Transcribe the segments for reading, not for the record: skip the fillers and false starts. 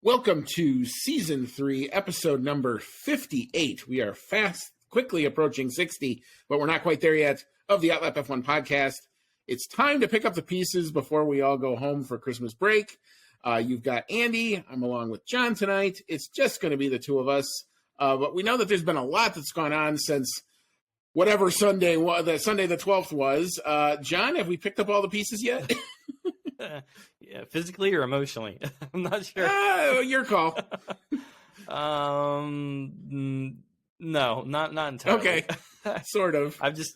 Welcome to Season 3, episode number 58. We are quickly approaching 60, but we're not quite there yet, of the Outlap F1 podcast. It's time to pick up the pieces before we all go home for Christmas break. You've got Andy. I'm along with John tonight. It's just going to be the two of us. But we know that there's been a lot that's gone on since whatever Sunday the 12th was. John, have we picked up all the pieces yet? Yeah, physically or emotionally? I'm not sure. Your call. No, not entirely. Okay, sort of. I've just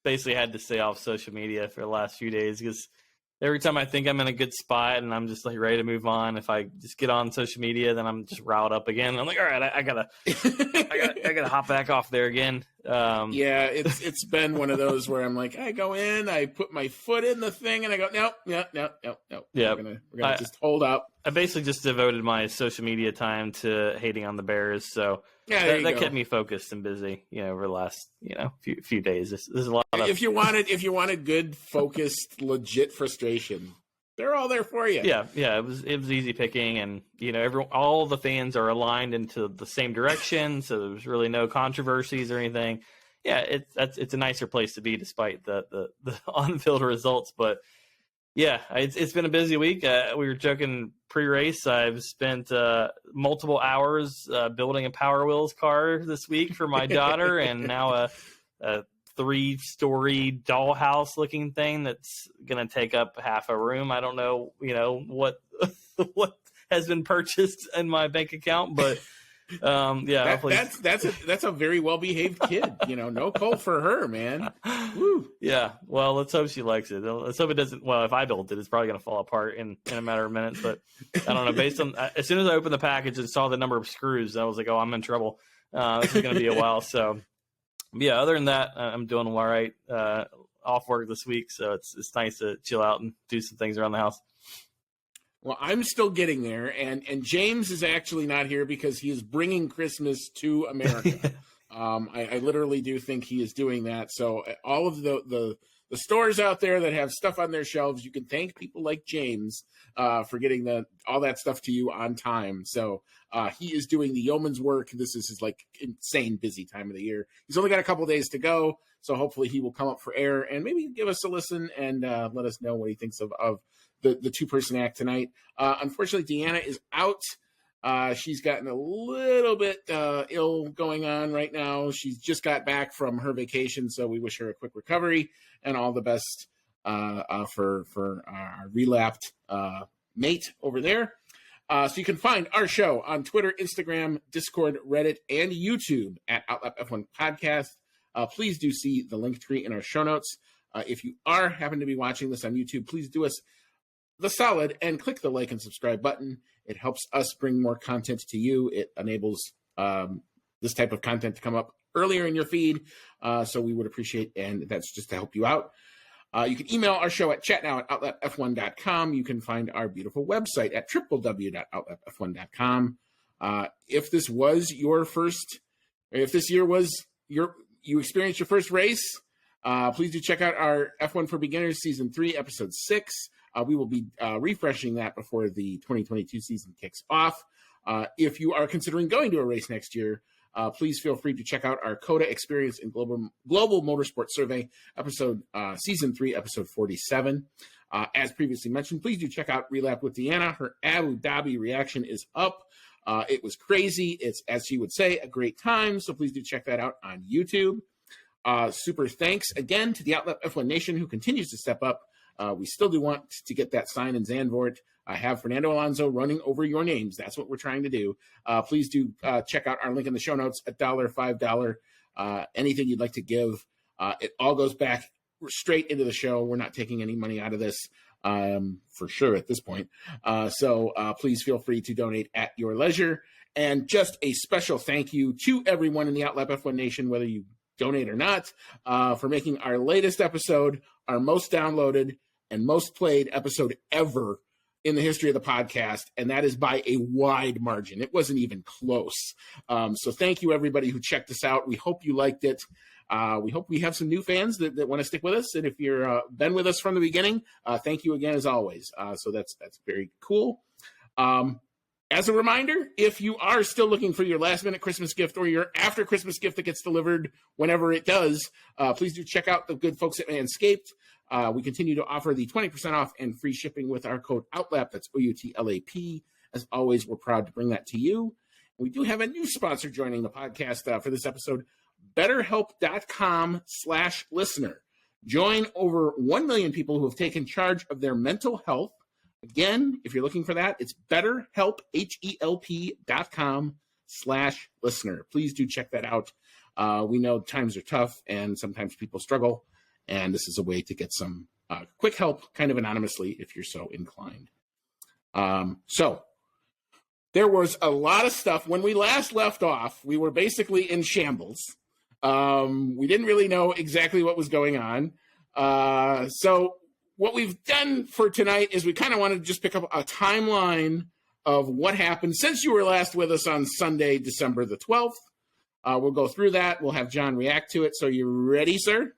basically had to stay off social media for the last few days because every time I think I'm in a good spot and I'm just like ready to move on, if I just get on social media, then I'm just riled up again. I'm like, all right, I gotta hop back off there again. Yeah, it's been one of those where I'm like, I go in, I put my foot in the thing, and I go, nope. Yeah, we're gonna just hold up. I basically just devoted my social media time to hating on the Bears, so that kept me focused and busy, over the last few days. There's a lot of if you wanted good, focused, legit frustration, they're all there for you. Yeah, it was easy picking, and all the fans are aligned into the same direction, so there's really no controversies or anything. Yeah, it's a nicer place to be despite the on-field results, but yeah, it's been a busy week. We were joking pre-race. I've spent multiple hours building a Power Wheels car this week for my daughter, and now a 3-story dollhouse looking thing that's going to take up half a room. I don't know, what has been purchased in my bank account, but yeah, that's a very well behaved kid. No cold for her, man. Woo. Yeah, well, let's hope she likes it. Let's hope it doesn't. Well, if I built it, it's probably going to fall apart in a matter of minutes. But I don't know. Based on as soon as I opened the package and saw the number of screws, I was like, oh, I'm in trouble. This is going to be a while. So yeah, other than that, I'm doing all right. Off work this week, so it's nice to chill out and do some things around the house. Well, I'm still getting there, and James is actually not here because he is bringing Christmas to America. I literally do think he is doing that. So all of the stores out there that have stuff on their shelves, you can thank people like James for getting all that stuff to you on time. So he is doing the yeoman's work. This is his insane busy time of the year. He's only got a couple days to go, so hopefully he will come up for air and maybe give us a listen and let us know what he thinks of the two-person act tonight. Unfortunately, Deanna is out. She's gotten a little bit ill going on right now. She's just got back from her vacation, so we wish her a quick recovery and all the best for our relapsed mate over there. So you can find our show on Twitter, Instagram, Discord, Reddit, and YouTube at Outlap F1 Podcast. Please do see the link tree in our show notes. If you happen to be watching this on YouTube, please do us the solid and click the like and subscribe button. It helps us bring more content to you. It enables this type of content to come up earlier in your feed. So we would appreciate, and that's just to help you out. You can email our show at chatnow@outlapf1.com. You can find our beautiful website at www.outlapf1.com. If this was if this year was you experienced your first race, please do check out our F1 for Beginners Season 3, Episode 6. We will be refreshing that before the 2022 season kicks off. If you are considering going to a race next year, please feel free to check out our CODA Experience in Global Motorsport Survey, Season 3, Episode 47. As previously mentioned, please do check out Relap with Deanna. Her Abu Dhabi reaction is up. It was crazy. It's, as she would say, a great time. So please do check that out on YouTube. Super thanks again to the Outlap F1 Nation who continues to step up. We still do want to get that sign in Zandvoort. I have Fernando Alonso running over your names. That's what we're trying to do. Please do check out our link in the show notes, $1, $5, anything you'd like to give. It all goes back straight into the show. We're not taking any money out of this for sure at this point. So please feel free to donate at your leisure. And just a special thank you to everyone in the Outlap F1 Nation, whether you donate or not, for making our latest episode our most downloaded and most played episode ever in the history of the podcast, and that is by a wide margin. It wasn't even close. So thank you, everybody who checked us out. We hope you liked it. We hope we have some new fans that want to stick with us, and if you're been with us from the beginning, thank you again as always. So that's very cool. As a reminder, if you are still looking for your last-minute Christmas gift or your after-Christmas gift that gets delivered whenever it does, please do check out the good folks at Manscaped. We continue to offer the 20% off and free shipping with our code OUTLAP. That's OUTLAP. As always, we're proud to bring that to you. We do have a new sponsor joining the podcast for this episode, BetterHelp.com/listener. Join over 1 million people who have taken charge of their mental health. Again, if you're looking for that, it's BetterHelp, HELP.com/listener. Please do check that out. We know times are tough and sometimes people struggle, and this is a way to get some quick help, kind of anonymously, if you're so inclined. So there was a lot of stuff. When we last left off, we were basically in shambles. We didn't really know exactly what was going on. So what we've done for tonight is we kind of wanted to just pick up a timeline of what happened since you were last with us on Sunday, December the 12th. We'll go through that. We'll have John react to it. So you ready, sir?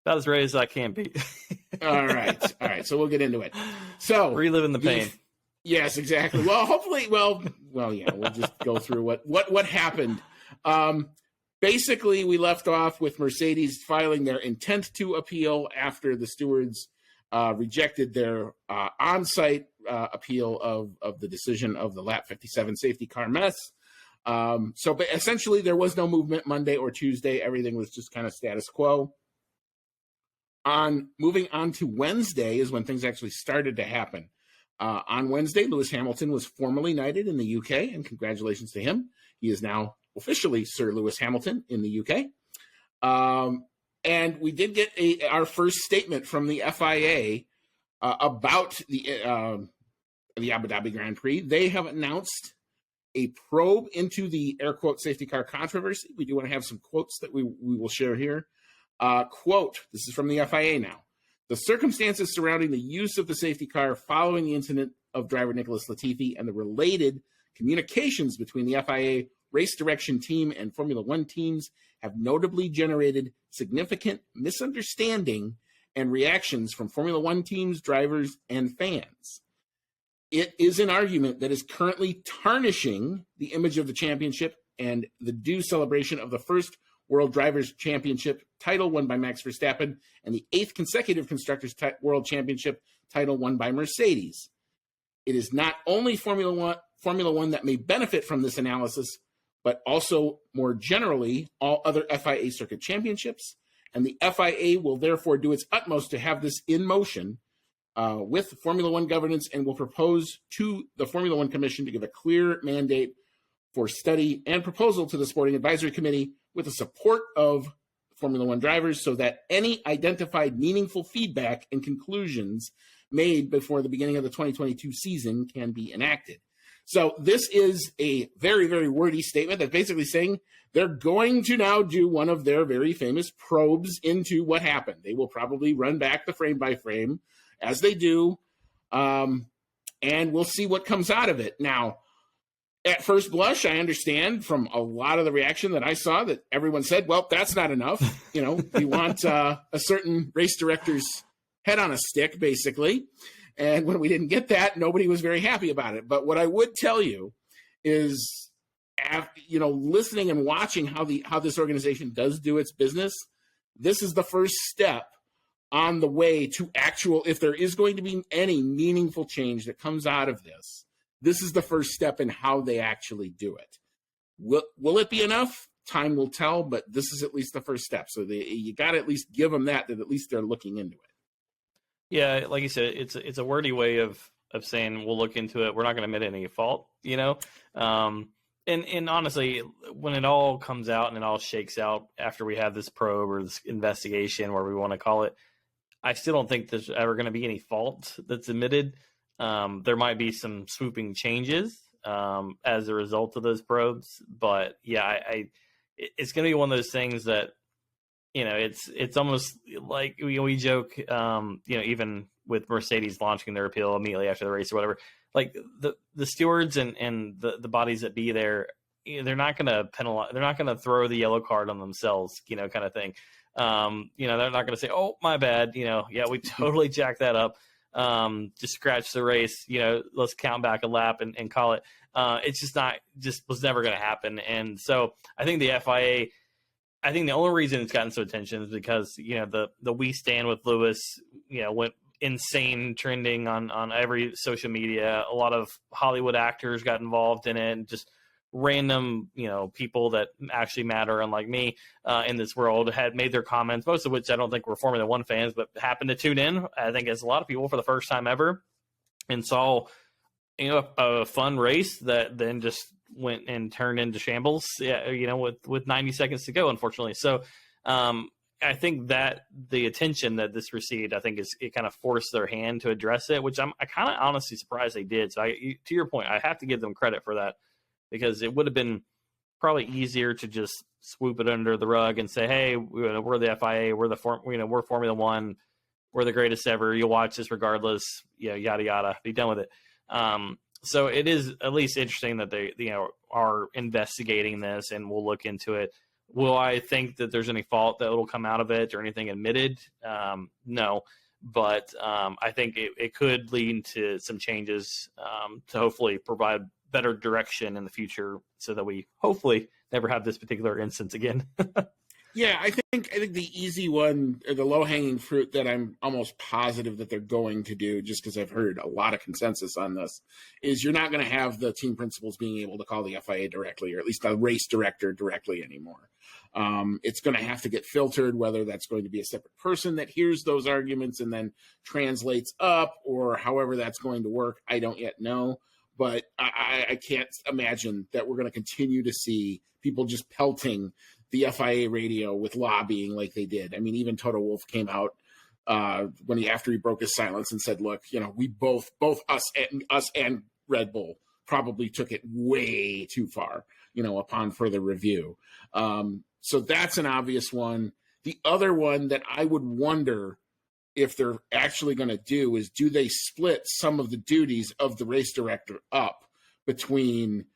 About as ready as I can be. All right. So we'll get into it. So reliving the pain. Yes, exactly. Well, hopefully, yeah, we'll just go through what happened. Basically, we left off with Mercedes filing their intent to appeal after the stewards rejected their on-site appeal of the decision of the lap 57 safety car mess. But essentially, there was no movement Monday or Tuesday. Everything was just kind of status quo. Moving on to Wednesday is when things actually started to happen. On Wednesday, Lewis Hamilton was formally knighted in the UK, and congratulations to him. He is now officially Sir Lewis Hamilton in the UK. And we did get our first statement from the FIA about the Abu Dhabi Grand Prix. They have announced a probe into the air quote safety car controversy. We do want to have some quotes that we will share here. Quote, this is from the FIA now. The circumstances surrounding the use of the safety car following the incident of driver Nicholas Latifi and the related communications between the FIA race direction team and Formula One teams have notably generated significant misunderstanding and reactions from Formula One teams, drivers, and fans. It is an argument that is currently tarnishing the image of the championship and the due celebration of the first World Drivers' Championship title won by Max Verstappen and the 8th consecutive Constructors' World Championship title won by Mercedes. It is not only Formula One that may benefit from this analysis, but also more generally all other FIA circuit championships, and the FIA will therefore do its utmost to have this in motion with Formula One governance and will propose to the Formula One Commission to give a clear mandate for study and proposal to the Sporting Advisory Committee with the support of Formula One drivers so that any identified meaningful feedback and conclusions made before the beginning of the 2022 season can be enacted. So this is a very, very wordy statement that's basically saying they're going to now do one of their very famous probes into what happened. They will probably run back the frame by frame as they do, and we'll see what comes out of it. Now, at first blush, I understand from a lot of the reaction that I saw that everyone said, well, that's not enough. You know, we want a certain race director's head on a stick, basically. And when we didn't get that, nobody was very happy about it. But what I would tell you is, you know, listening and watching how this organization does do its business, this is the first step on the way to actual, if there is going to be any meaningful change that comes out of this, this is the first step in how they actually do it. Will it be enough? Time will tell, but this is at least the first step. So you got to at least give them that at least they're looking into it. Yeah, like you said, it's a wordy way of saying we'll look into it. We're not going to admit any fault, you know. And honestly, when it all comes out and it all shakes out after we have this probe or this investigation, whatever we want to call it, I still don't think there's ever going to be any fault that's admitted. There might be some swooping changes as a result of those probes, but yeah, it's going to be one of those things that, you know, it's almost like we joke, you know, even with Mercedes launching their appeal immediately after the race or whatever, like the stewards and the bodies that be there, you know, they're not going to penalize, they're not going to throw the yellow card on themselves, you know, kind of thing. You know, they're not going to say, oh, my bad, you know, yeah, we totally jacked that up. just scratch the race, let's count back a lap and call it. It's just was never going to happen. And so I think the FIA, I think the only reason it's gotten so attention is because, the We Stand with Lewis, went insane trending on every social media. A lot of Hollywood actors got involved in it, and just random, people that actually matter, unlike me, in this world, had made their comments, most of which I don't think were Formula One fans, but happened to tune in, I think, as a lot of people for the first time ever, and saw, a fun race that then just went and turned into shambles, with 90 seconds to go, unfortunately. So, I think that the attention that this received, I think it kind of forced their hand to address it, which I kind of honestly surprised they did. So to your point, I have to give them credit for that, because it would have been probably easier to just swoop it under the rug and say, hey, we're the FIA, we're we're Formula One, we're the greatest ever. You'll watch this regardless, yada, yada, be done with it. So it is at least interesting that they, are investigating this, and we'll look into it. Will I think that there's any fault that will come out of it or anything admitted? No, but I think it could lead to some changes to hopefully provide better direction in the future, so that we hopefully never have this particular instance again. Yeah, I think the easy one, or the low-hanging fruit that I'm almost positive that they're going to do, just because I've heard a lot of consensus on this, is you're not going to have the team principals being able to call the FIA directly, or at least the race director directly anymore. It's going to have to get filtered, whether that's going to be a separate person that hears those arguments and then translates up, or however that's going to work, I don't yet know. But I can't imagine that we're going to continue to see people just pelting the FIA radio with lobbying like they did. I mean, even Toto Wolff came out after he broke his silence and said, look, we both us and Red Bull probably took it way too far, upon further review. So that's an obvious one. The other one that I would wonder if they're actually going to do is, do they split some of the duties of the race director up between,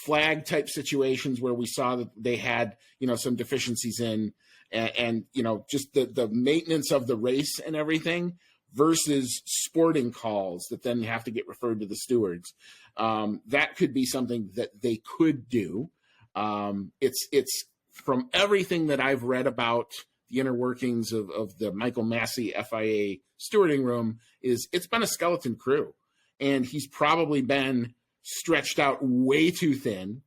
flag type situations where we saw that they had, some deficiencies in, and just the maintenance of the race and everything, versus sporting calls that then have to get referred to the stewards. That could be something that they could do. It's from everything that I've read about the inner workings of the Michael Massey FIA stewarding room, is it's been a skeleton crew, and he's probably been stretched out way too thin.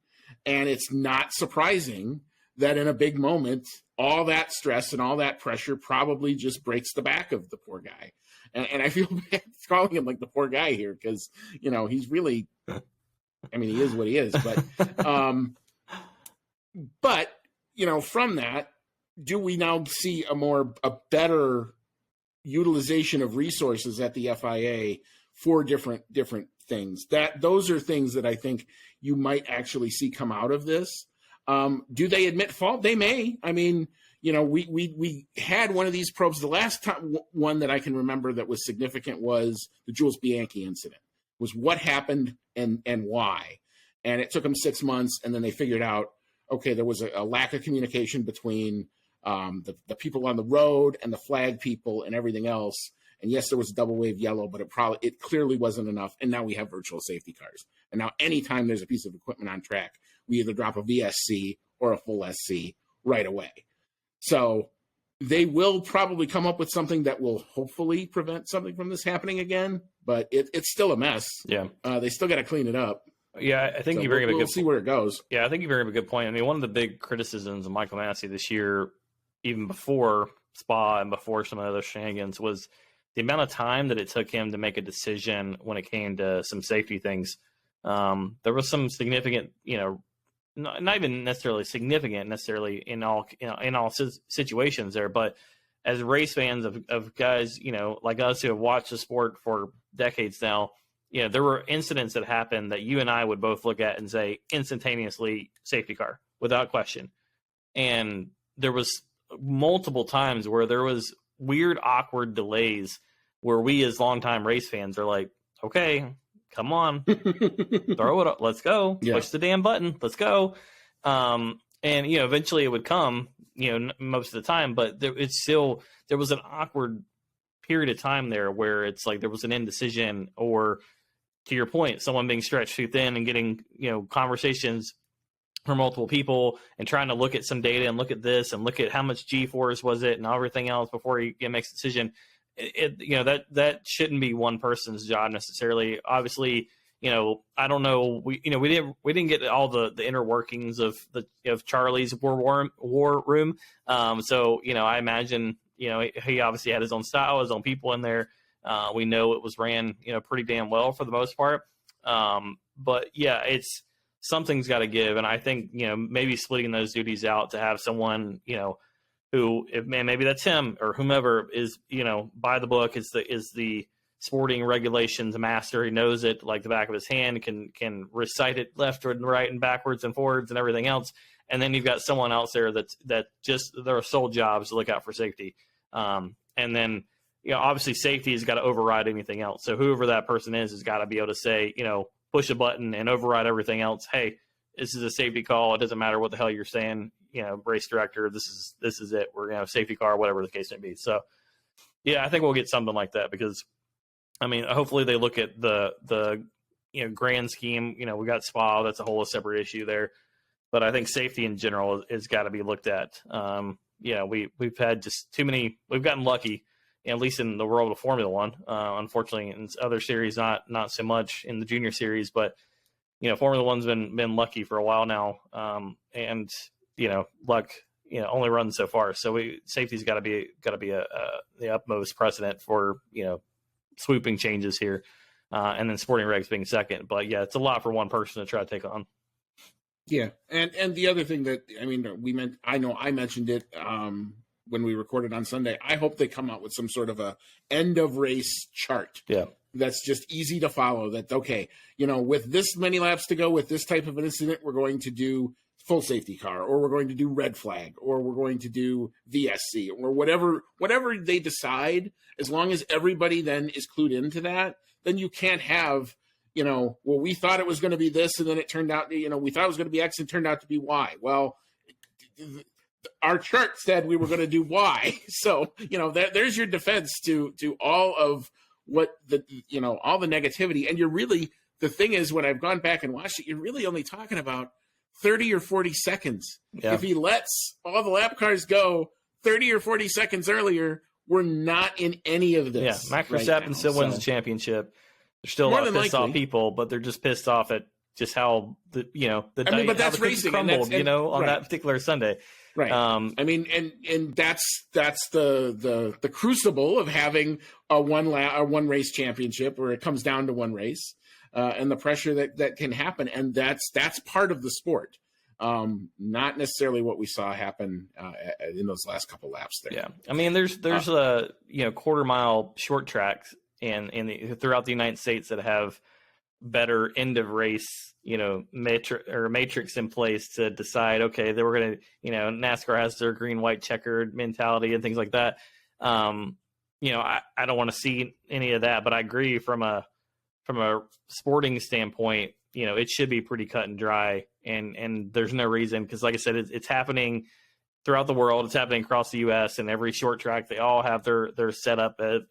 And it's not surprising that in a big moment, all that stress and all that pressure probably just breaks the back of the poor guy. And I feel bad calling him like the poor guy here, because, he's really, he is what he is. But, from that, do we now see a better utilization of resources at the FIA for different things? Those are things that I think you might actually see come out of this. Do they admit fault? They may. We had one of these probes. The last time one that I can remember that was significant was the Jules Bianchi incident. Was what happened and why. And it took them 6 months, and then they figured out, okay, there was a lack of communication between the people on the road and the flag people and everything else. And yes, there was a double wave yellow, but it clearly wasn't enough. And now we have virtual safety cars. And now anytime there's a piece of equipment on track, we either drop a VSC or a full SC right away. So they will probably come up with something that will hopefully prevent something from this happening again. But it's still a mess. Yeah, they still got to clean it up. Yeah, I think you bring up a good. We'll see where it goes. Yeah, I think you bring up a good point. One of the big criticisms of Michael Massey this year, even before Spa and before some of the other shenanigans, was the amount of time that it took him to make a decision when it came to some safety things. There was some significant, not even necessarily significant in all situations there, but as race fans of guys, like us who have watched the sport for decades now, there were incidents that happened that you and I would both look at and say instantaneously safety car without question. And there was multiple times where there was weird, awkward delays where we as longtime race fans are like, okay, come on, throw it up. Let's go. Yeah. Push the damn button. Let's go. And, eventually it would come, most of the time, but there was an awkward period of time there where it's like there was an indecision, or to your point, someone being stretched too thin and getting, conversations from multiple people and trying to look at some data and look at this and look at how much G-force was it and everything else before he makes a decision. That shouldn't be one person's job necessarily. Obviously, I don't know. We didn't get all the inner workings of Charlie's war room. So, I imagine, he obviously had his own style, his own people in there. We know it was ran, pretty damn well for the most part. But yeah, something's got to give. And I think, maybe splitting those duties out to have someone, who, maybe that's him or whomever is, by the book, is the sporting regulations master. He knows it like the back of his hand, can recite it left and right and backwards and forwards and everything else. And then you've got someone else there that just their sole job is to look out for safety. And then, obviously safety has got to override anything else. So whoever that person is has got to be able to say, push a button and override everything else. Hey, this is a safety call. It doesn't matter what the hell you're saying, race director, this is it. We're going to have a safety car, whatever the case may be. So yeah, I think we'll get something like that because, hopefully they look at the grand scheme. We got Spa, that's a whole separate issue there. But I think safety in general has got to be looked at. We've had just too many. We've gotten lucky, at least in the world of Formula One. Unfortunately, in other series, not so much in the junior series. But Formula One's been lucky for a while now, and luck only runs so far. So safety's got to be the utmost precedent for swooping changes here, and then sporting regs being second. But yeah, it's a lot for one person to try to take on. Yeah, and the other thing that I mentioned it when we recorded on Sunday. I hope they come out with some sort of a end of race chart. Yeah, that's just easy to follow. That okay, with this many laps to go, with this type of an incident, we're going to do full safety car, or we're going to do red flag, or we're going to do VSC, or whatever they decide. As long as everybody then is clued into that, then you can't have. We thought it was going to be this, and then it turned out, we thought it was going to be X and turned out to be Y. Well, our chart said we were going to do Y. So, there's your defense to all of what all the negativity. And the thing is, when I've gone back and watched it, you're really only talking about 30 or 40 seconds. Yeah. If he lets all the lap cars go 30 or 40 seconds earlier, we're not in any of this. Yeah, MaxVerstappen still wins the championship. They're still a lot of pissed off people, but they're just pissed off at just how but that's racing crumbled, on that particular Sunday. Right. And that's the crucible of having a one race championship where it comes down to one race, and the pressure that can happen. And that's part of the sport. Not necessarily what we saw happen in those last couple laps there. Yeah. There's a quarter mile short tracks throughout the United States that have better end of race, matrix in place to decide, okay, they were going to, NASCAR has their green, white checkered mentality and things like that. I don't want to see any of that, but I agree from a sporting standpoint, it should be pretty cut and dry, and there's no reason, because like I said, it's happening throughout the world. It's happening across the U.S. and every short track, they all have their setup of,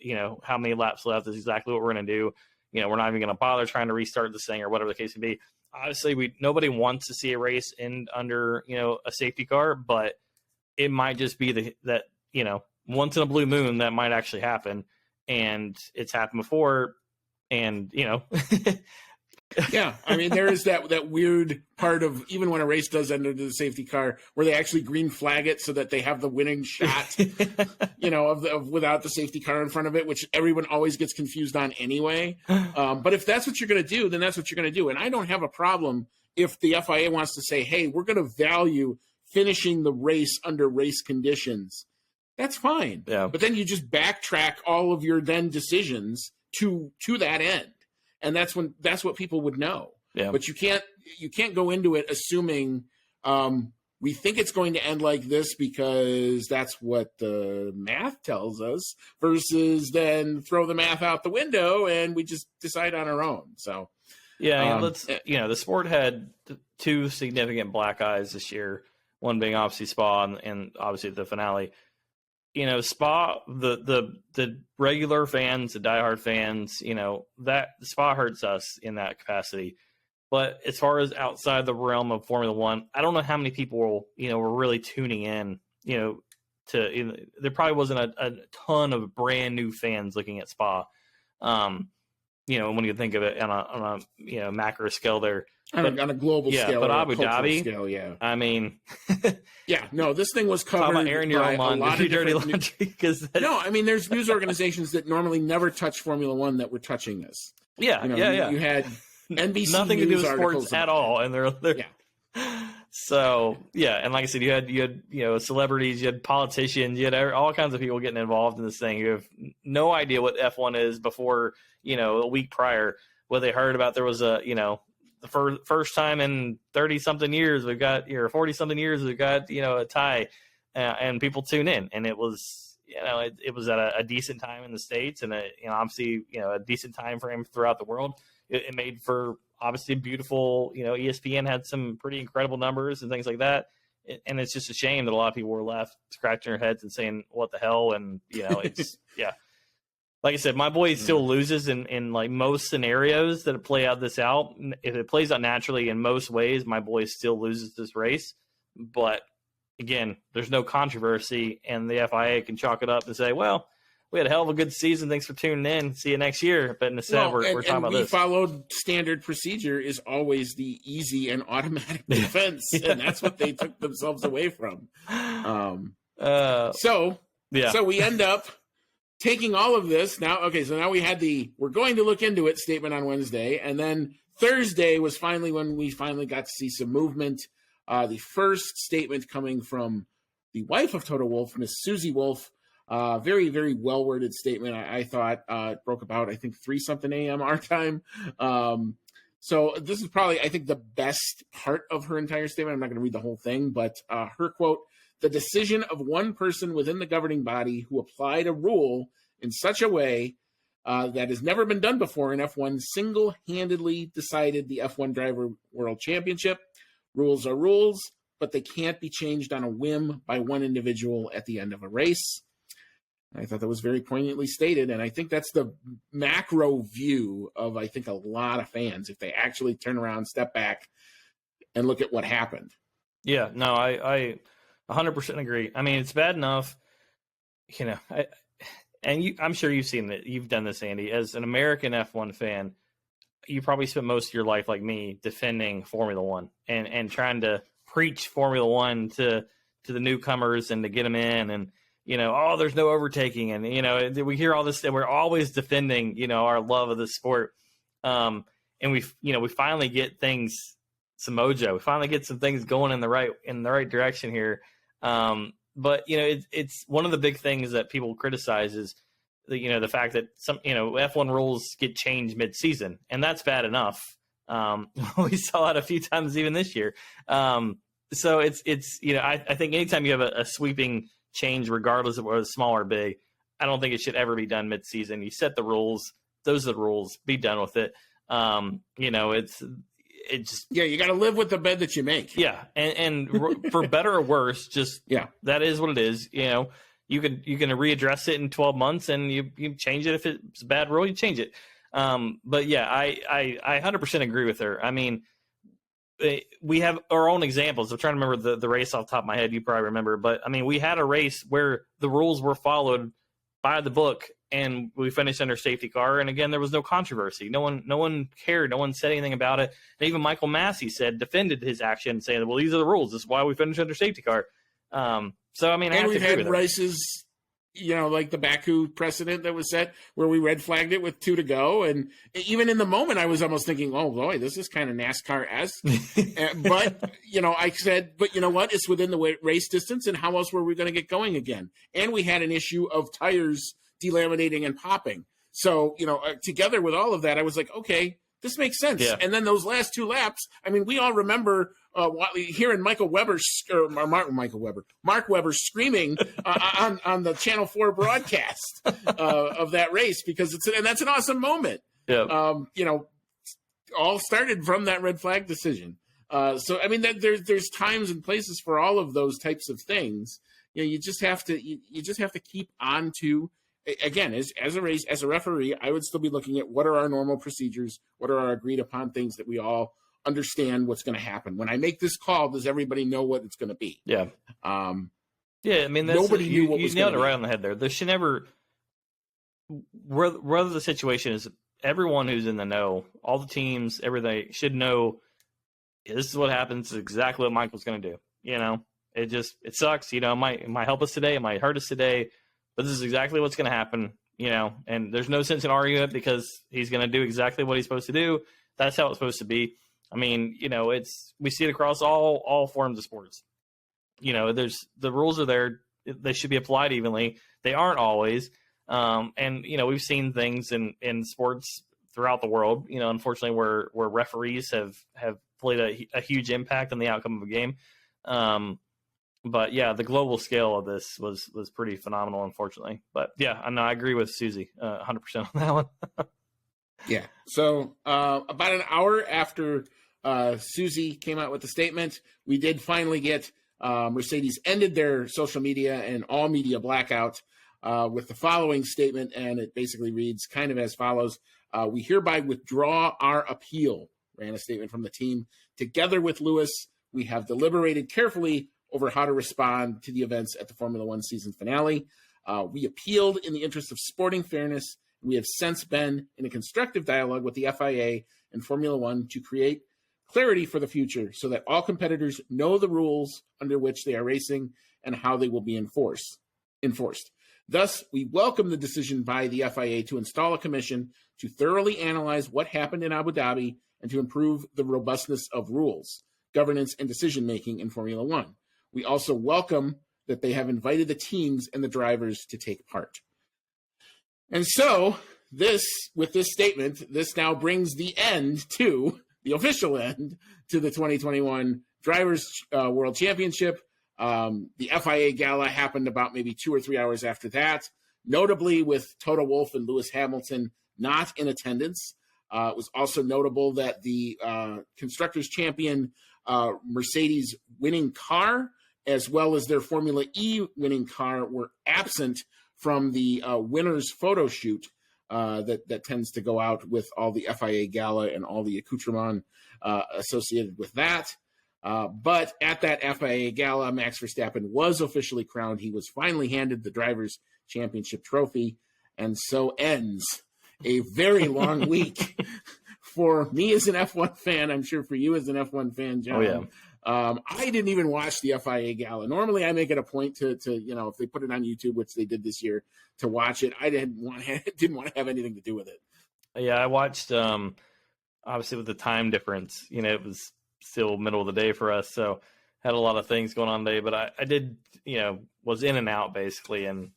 how many laps left is exactly what we're going to do. We're not even going to bother trying to restart this thing or whatever the case may be. Obviously, nobody wants to see a race end under, a safety car, but it might just be that once in a blue moon that might actually happen, and it's happened before, and Yeah, there is that weird part of, even when a race does end under the safety car, where they actually green flag it so that they have the winning shot, of without the safety car in front of it, which everyone always gets confused on anyway. But if that's what you're going to do, then that's what you're going to do. And I don't have a problem if the FIA wants to say, hey, we're going to value finishing the race under race conditions. That's fine. Yeah. But then you just backtrack all of your then decisions to that end. And that's what people would know. Yeah. But you can't go into it assuming we think it's going to end like this because that's what the math tells us, versus then throw the math out the window and we just decide on our own. So the sport had two significant black eyes this year, one being obviously Spa and obviously the finale. Spa, the regular fans, the diehard fans, that Spa hurts us in that capacity. But as far as outside the realm of Formula One, I don't know how many people were really tuning in. There probably wasn't a ton of brand new fans looking at Spa. When you think of it on a macro scale there. On a global scale. But Abu Dhabi, scale, yeah. I mean, yeah, no, this thing was covered about airing your own laundry, dirty laundry. No, I mean, there's news organizations that normally never touch Formula One that were touching this. Yeah, You had NBC nothing News to do with sports at all, and they're yeah. So yeah, and like I said, you had celebrities, you had politicians, you had all kinds of people getting involved in this thing. You have no idea what F1 is before a week prior. What they heard about, there was the first time in 30-something years we've got, or 40-something years we've got a tie, and people tune in, and it was it was at a decent time in the States, and obviously a decent time frame throughout the world. It made for obviously beautiful. ESPN had some pretty incredible numbers and things like that, and it's just a shame that a lot of people were left scratching their heads and saying, "What the hell?" And it's yeah. Like I said, my boy still loses in like most scenarios that play out this out. If it plays out naturally in most ways, my boy still loses this race. But again, there's no controversy, and the FIA can chalk it up and say, well, we had a hell of a good season. Thanks for tuning in. See you next year. But instead, we're talking about this. Followed standard procedure is always the easy and automatic defense, and that's what they took themselves away from. So we end up taking all of this now. Okay, so now we had we're going to look into it statement on Wednesday, and then Thursday was finally when we finally got to see some movement. The first statement coming from the wife of Toto Wolff, Miss Susie Wolff. Very, very well-worded statement. I thought it broke about, I think, 3-something a.m. our time. So this is probably, I think, the best part of her entire statement. I'm not going to read the whole thing, but her quote, "The decision of one person within the governing body who applied a rule in such a way that has never been done before in F1 single-handedly decided the F1 Driver World Championship. Rules are rules, but they can't be changed on a whim by one individual at the end of a race." I thought that was very poignantly stated, and I think that's the macro view of, I think, a lot of fans, if they actually turn around, step back, and look at what happened. Yeah, no, I 100% agree. I mean, it's bad enough, I'm sure you've seen that. You've done this, Andy. As an American F1 fan, you probably spent most of your life, like me, defending Formula One and trying to preach Formula One to the newcomers and to get them in, and there's no overtaking, and we hear all this, and we're always defending our love of the sport, and we finally get some mojo. We finally get some things going in the right direction here. But it's one of the big things that people criticize is the fact that some F1 rules get changed mid-season, and that's bad enough. We saw it a few times even this year. So it's I think anytime you have a sweeping change, regardless of whether it's small or big, I don't think it should ever be done mid-season. You set the rules; those are the rules. Be done with it. It's just, you got to live with the bed that you make. Yeah, and for better or worse, just that is what it is. You can readdress it in 12 months, and you change it if it's a bad rule. You change it. But yeah, I 100% agree with her. I mean, we have our own examples. I'm trying to remember the race off the top of my head. You probably remember, but I mean, we had a race where the rules were followed by the book, and we finished under safety car. And again, there was no controversy. No one cared. No one said anything about it. And even Michael Massey defended his action, saying, "Well, these are the rules. This is why we finished under safety car." So I mean, and we've had races, like the Baku precedent that was set where we red flagged it with 2 to go. And even in the moment, I was almost thinking, oh boy, this is kind of NASCAR-esque. But, I said, but you know what? It's within the race distance, and how else were we going to get going again? And we had an issue of tires delaminating and popping. So, together with all of that, I was like, okay, this makes sense. Yeah. And then those last 2 laps, I mean, we all remember hearing Mark Webber screaming on the Channel 4 broadcast of that race, because that's an awesome moment. Yeah. All started from that red flag decision. So I mean, there's times and places for all of those types of things, you just have to you just have to keep on to, again, as a referee, I would still be looking at what are our normal procedures, what are our agreed upon things that we all understand what's going to happen. When I make this call, does everybody know what it's going to be? Yeah. Yeah, I mean, nobody knew what was you nailed it be. right on the head there. There should never, whether the situation is, everyone who's in the know, all the teams, everything should know, this is what happens, this is exactly what Michael's going to do. It sucks. It might help us today, it might hurt us today, but this is exactly what's going to happen. And there's no sense in arguing it because he's going to do exactly what he's supposed to do. That's how it's supposed to be. I mean, we see it across all forms of sports. The rules are there. They should be applied evenly. They aren't always. And we've seen things in sports throughout the world, unfortunately, where referees have played a huge impact on the outcome of a game. But yeah, the global scale of this was pretty phenomenal, unfortunately. But yeah, I agree with Susie 100% on that one. Yeah. So about an hour after Susie came out with the statement, we did finally get Mercedes ended their social media and all media blackout with the following statement, and it basically reads kind of as follows. We hereby withdraw our appeal, ran a statement from the team. Together with Lewis, we have deliberated carefully over how to respond to the events at the Formula One season finale. We appealed in the interest of sporting fairness. We have since been in a constructive dialogue with the FIA and Formula One to create clarity for the future so that all competitors know the rules under which they are racing and how they will be enforced. Thus, we welcome the decision by the FIA to install a commission to thoroughly analyze what happened in Abu Dhabi and to improve the robustness of rules, governance, and decision-making in Formula One. We also welcome that they have invited the teams and the drivers to take part. And so, with this statement, this now brings the official end to the 2021 Drivers' World Championship. The FIA Gala happened about maybe 2 or 3 hours after that, notably with Toto Wolff and Lewis Hamilton not in attendance. It was also notable that the Constructors' Champion Mercedes winning car, as well as their Formula E winning car, were absent from the winner's photo shoot that tends to go out with all the FIA Gala and all the accoutrement associated with that. But at that FIA Gala, Max Verstappen was officially crowned. He was finally handed the Drivers' Championship trophy, and so ends a very long week for me as an F1 fan. I'm sure for you as an F1 fan, John. Oh, yeah. I didn't even watch the FIA Gala. Normally, I make it a point to if they put it on YouTube, which they did this year, to watch it. I didn't want to have anything to do with it. Yeah, I watched. Obviously, with the time difference, it was still middle of the day for us, so had a lot of things going on today. But I did, was in and out basically, and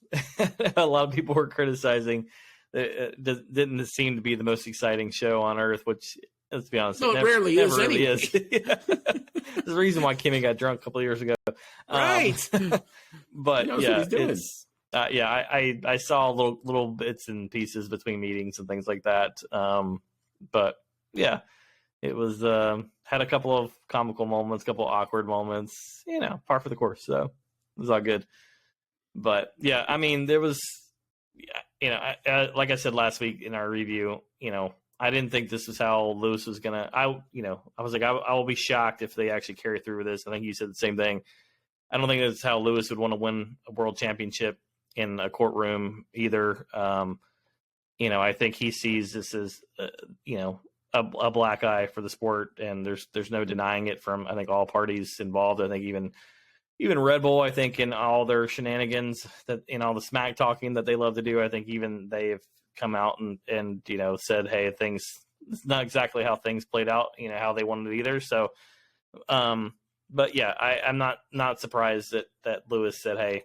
a lot of people were criticizing. It didn't seem to be the most exciting show on earth, which, let's be honest, it rarely is. There's a reason why Kimmy got drunk a couple of years ago, right? But yeah, it's I saw little bits and pieces between meetings and things like that. But yeah, it was had a couple of comical moments, a couple of awkward moments, par for the course. So it was all good. But yeah, I mean, there was, like I said last week in our review, I didn't think this was how Lewis was gonna. I was like, I will be shocked if they actually carry through with this. I think you said the same thing. I don't think that's how Lewis would want to win a world championship in a courtroom either. I think he sees this as, a black eye for the sport, and there's no denying it from, I think, all parties involved. I think even Red Bull, I think, in all their shenanigans, that in all the smack talking that they love to do, I think even they've come out and said, hey, it's not exactly how things played out, how they wanted it either. So, but yeah, I'm not surprised that Lewis said, hey,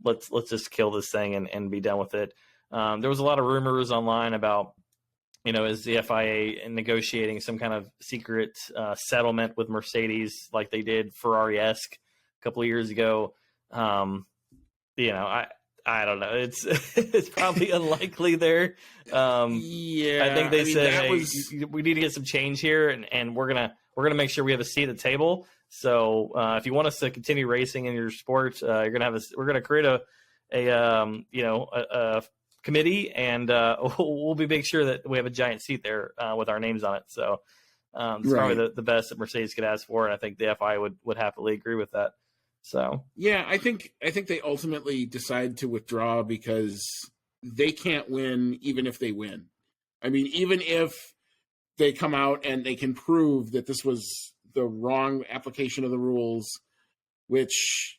let's just kill this thing and be done with it. There was a lot of rumors online about, is the FIA negotiating some kind of secret settlement with Mercedes like they did Ferrari-esque a couple of years ago. I don't know. It's probably unlikely there. I think they said, hey, we need to get some change here, and we're gonna make sure we have a seat at the table. So if you want us to continue racing in your sport, we're gonna create a committee, and we'll be make sure that we have a giant seat there with our names on it. So it's probably the best that Mercedes could ask for, and I think the FIA would happily agree with that. So yeah, I think they ultimately decide to withdraw because they can't win even if they win. I mean, even if they come out and they can prove that this was the wrong application of the rules, which,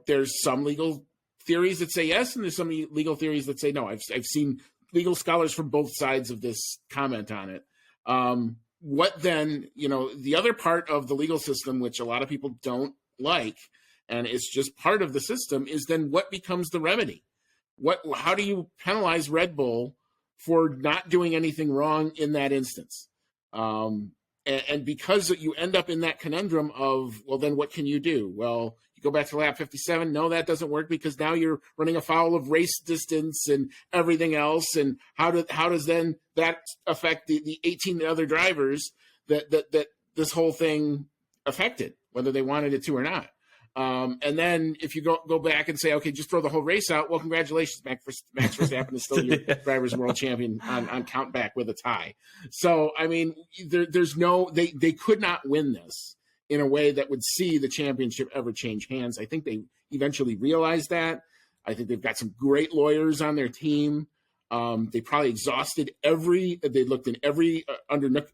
there's some legal theories that say yes, and there's some legal theories that say no. I've seen legal scholars from both sides of this comment on it. What then, the other part of the legal system, which a lot of people don't like, and it's just part of the system, is then what becomes the remedy? How do you penalize Red Bull for not doing anything wrong in that instance? And because you end up in that conundrum of, well, then what can you do? Well, you go back to lap 57. No, that doesn't work because now you're running afoul of race distance and everything else. And how does then that affect the 18 other drivers that this whole thing affected, whether they wanted it to or not? And then if you go back and say, okay, just throw the whole race out, well, congratulations, Max Verstappen is still your drivers' world champion on count back with a tie. So, I mean, there's no, they could not win this in a way that would see the championship ever change hands. I think they eventually realized that. I think they've got some great lawyers on their team. They probably exhausted they looked in every nook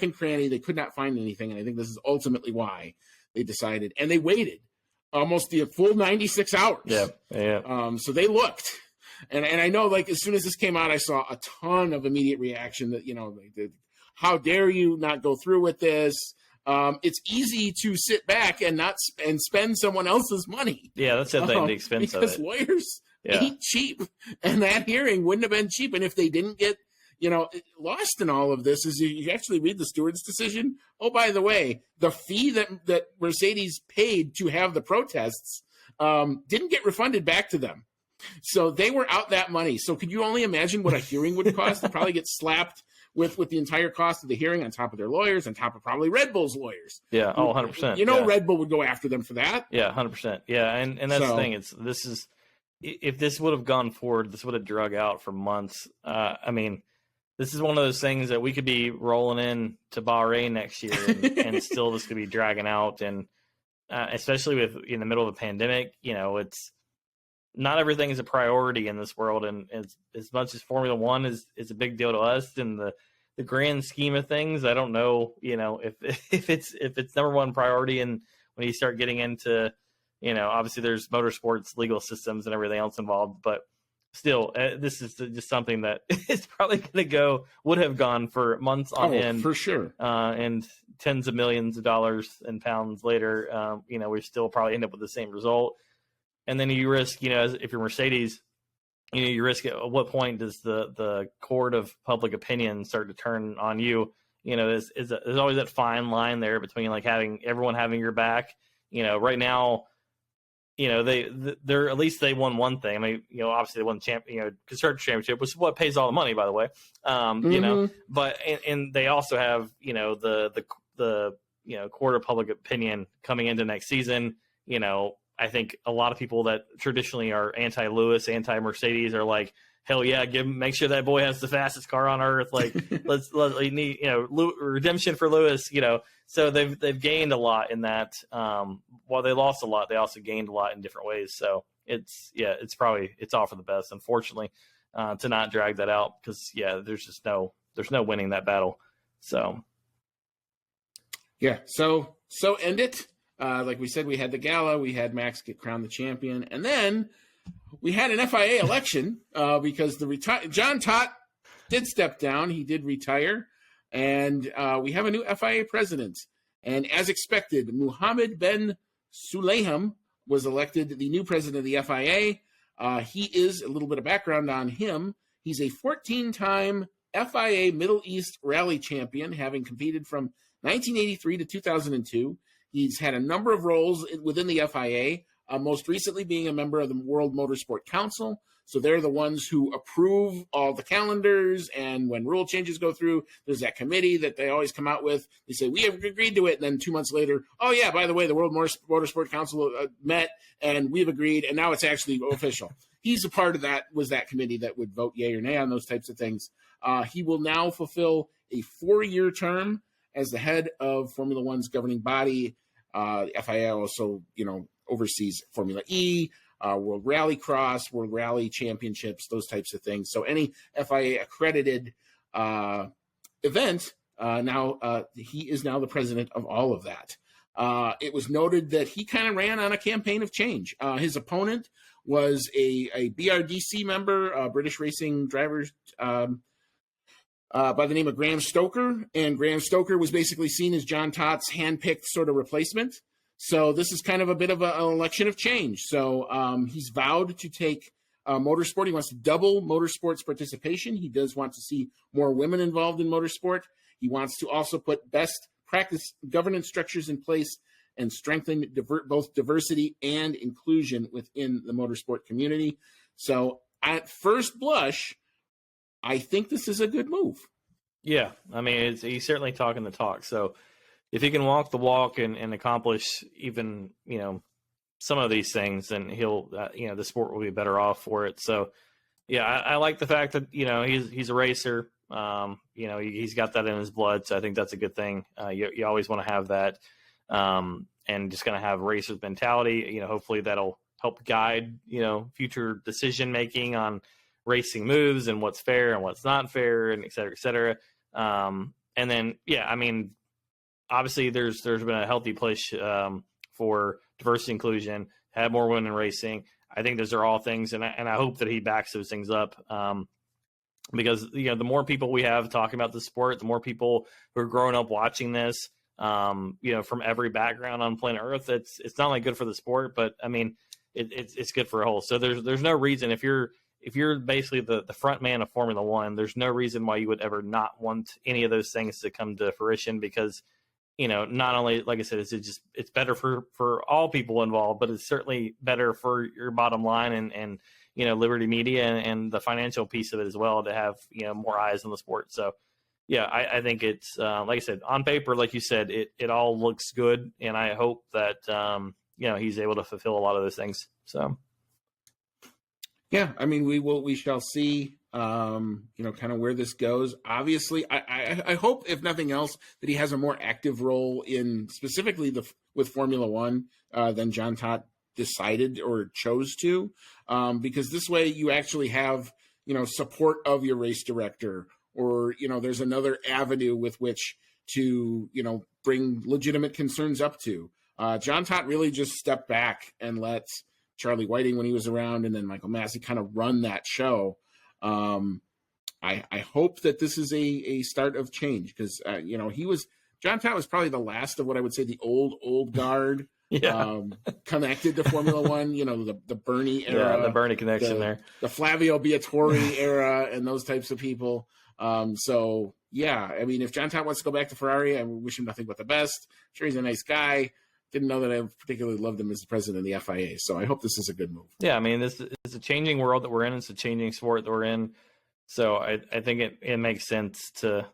and cranny. They could not find anything. And I think this is ultimately why they decided, and they waited almost the full 96 hours. Yeah. So they looked, and I know, like, as soon as this came out, I saw a ton of immediate reaction that, how dare you not go through with this? It's easy to sit back and spend someone else's money. Yeah, that's the thing, the expense of it. Because lawyers ain't cheap, and that hearing wouldn't have been cheap. And if they didn't get, lost in all of this, is you actually read the steward's decision. Oh, by the way, the fee that Mercedes paid to have the protests didn't get refunded back to them. So they were out that money. So could you only imagine what a hearing would cost? They'd probably get slapped with the entire cost of the hearing on top of their lawyers, on top of probably Red Bull's lawyers. Yeah, 100%. Red Bull would go after them for that. Yeah, 100%. Yeah, and that's the thing. If this would have gone forward, this would have drug out for months. I mean, this is one of those things that we could be rolling in to Bahrain next year, and still this could be dragging out. And especially in the middle of a pandemic, it's not everything is a priority in this world. And as much as Formula One is a big deal to us in the grand scheme of things, I don't know, if it's number one priority. And when you start getting into, obviously there's motorsports, legal systems, and everything else involved, but still, this is just something that is probably would have gone for months on end, for sure. And tens of millions of dollars and pounds later, we still probably end up with the same result. And then you risk, if you're Mercedes, you risk at what point does the court of public opinion start to turn on you? There's always that fine line there between like everyone having your back. Right now, they're at least they won one thing. I mean, obviously they won the constructors championship, which is what pays all the money, by the way. But and they also have the court of public opinion coming into next season. I think a lot of people that traditionally are anti-Lewis, anti-Mercedes are like, hell yeah, make sure that boy has the fastest car on earth. Like let's need redemption for Lewis. So they've gained a lot in that. While they lost a lot, they also gained a lot in different ways. So it's all for the best, unfortunately, to not drag that out because there's no winning that battle. So so end it. Like we said, we had the gala, we had Max get crowned the champion, and then we had an FIA election because John Tott did step down. He did retire, and we have a new FIA president. And as expected, Mohammed Ben Sulayem was elected the new president of the FIA. He is, a little bit of background on him, he's a 14-time FIA Middle East Rally champion, having competed from 1983 to 2002. He's had a number of roles within the FIA, most recently being a member of the World Motorsport Council. So they're the ones who approve all the calendars. And when rule changes go through, there's that committee that they always come out with. They say, we have agreed to it. And then 2 months later, oh, yeah, by the way, the World Motorsport Council met and we've agreed. And now it's actually official. He's a part of that, was that committee that would vote yay or nay on those types of things. He will now fulfill a 4-year term as the head of Formula One's governing body. The FIA also, oversees Formula E, World Rally Cross, World Rally Championships, those types of things. So any FIA accredited event, now he is now the president of all of that. It was noted that he kind of ran on a campaign of change. His opponent was a BRDC member, British racing drivers, by the name of Graham Stoker. And Graham Stoker was basically seen as John Tott's handpicked sort of replacement. So this is kind of a bit of an election of change. So he's vowed to take motorsport. He wants to double motorsport's participation. He does want to see more women involved in motorsport. He wants to also put best practice governance structures in place and strengthen both diversity and inclusion within the motorsport community. So at first blush, I think this is a good move. Yeah, I mean, he's certainly talking the talk. So if he can walk the walk and accomplish even, some of these things, then he'll, the sport will be better off for it. So, yeah, I like the fact that, he's a racer. He's got that in his blood. So I think that's a good thing. You always want to have that. And just going to have racer's mentality, hopefully that'll help guide, future decision-making on racing moves and what's fair and what's not fair and et cetera, et cetera. And then, yeah, I mean, obviously there's been a healthy push for diversity inclusion, have more women in racing. I think those are all things. And I hope that he backs those things up. Because, the more people we have talking about the sport, the more people who are growing up watching this, from every background on planet Earth, it's not only good for the sport, but I mean, it's good for a whole. So there's no reason if you're basically the front man of Formula One, there's no reason why you would ever not want any of those things to come to fruition because, not only, like I said, it's better for all people involved, but it's certainly better for your bottom line and Liberty Media and the financial piece of it as well to have, more eyes on the sport. So, yeah, I think it's, like I said, on paper, like you said, it all looks good. And I hope that, he's able to fulfill a lot of those things. So. Yeah, I mean, we shall see, kind of where this goes. Obviously, I hope, if nothing else, that he has a more active role in specifically with Formula One than John Tott decided or chose to, because this way you actually have, support of your race director, or, there's another avenue with which to, bring legitimate concerns up to. John Tott really just stepped back and let Charlie Whiting, when he was around, and then Michael Massey kind of run that show. I hope that this is a start of change because, John Tott was probably the last of what I would say the old guard. Yeah. Connected to Formula One, the Bernie era. Yeah, the Bernie connection there. The Flavio Briatore era and those types of people. So, yeah, I mean, if John Tott wants to go back to Ferrari, I wish him nothing but the best. I'm sure he's a nice guy. Didn't know that I particularly loved him as the president of the FIA. So I hope this is a good move. Yeah, I mean, this is a changing world that we're in. It's a changing sport that we're in. So I think it makes sense to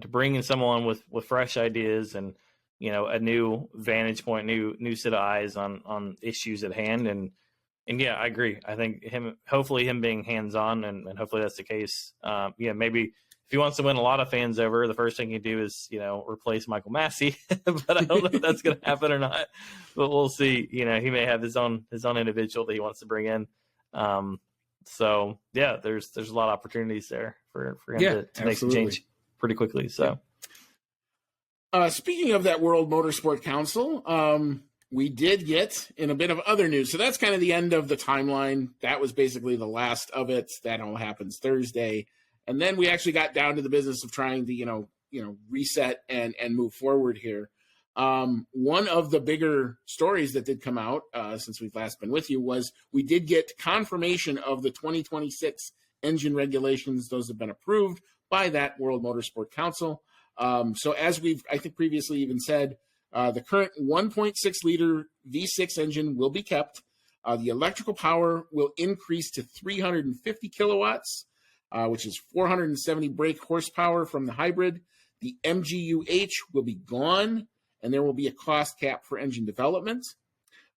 bring in someone with fresh ideas and, a new vantage point, new set of eyes on issues at hand. And yeah, I agree. I think hopefully him being hands-on and hopefully that's the case. Maybe if he wants to win a lot of fans over, the first thing he'd do is, replace Michael Massey, but I don't know if that's going to happen or not, but we'll see. He may have his own individual that he wants to bring in. So yeah, there's a lot of opportunities there for him to make some change pretty quickly. So. Speaking of that World Motorsport Council, we did get in a bit of other news. So that's kind of the end of the timeline. That was basically the last of it. That all happens Thursday. And then we actually got down to the business of trying to, reset and move forward here. One of the bigger stories that did come out since we've last been with you was we did get confirmation of the 2026 engine regulations. Those have been approved by that World Motorsport Council. So as we've, I think, previously even said, the current 1.6 liter V6 engine will be kept. The electrical power will increase to 350 kilowatts, which is 470 brake horsepower from the hybrid. The MGU-H will be gone, and there will be a cost cap for engine development.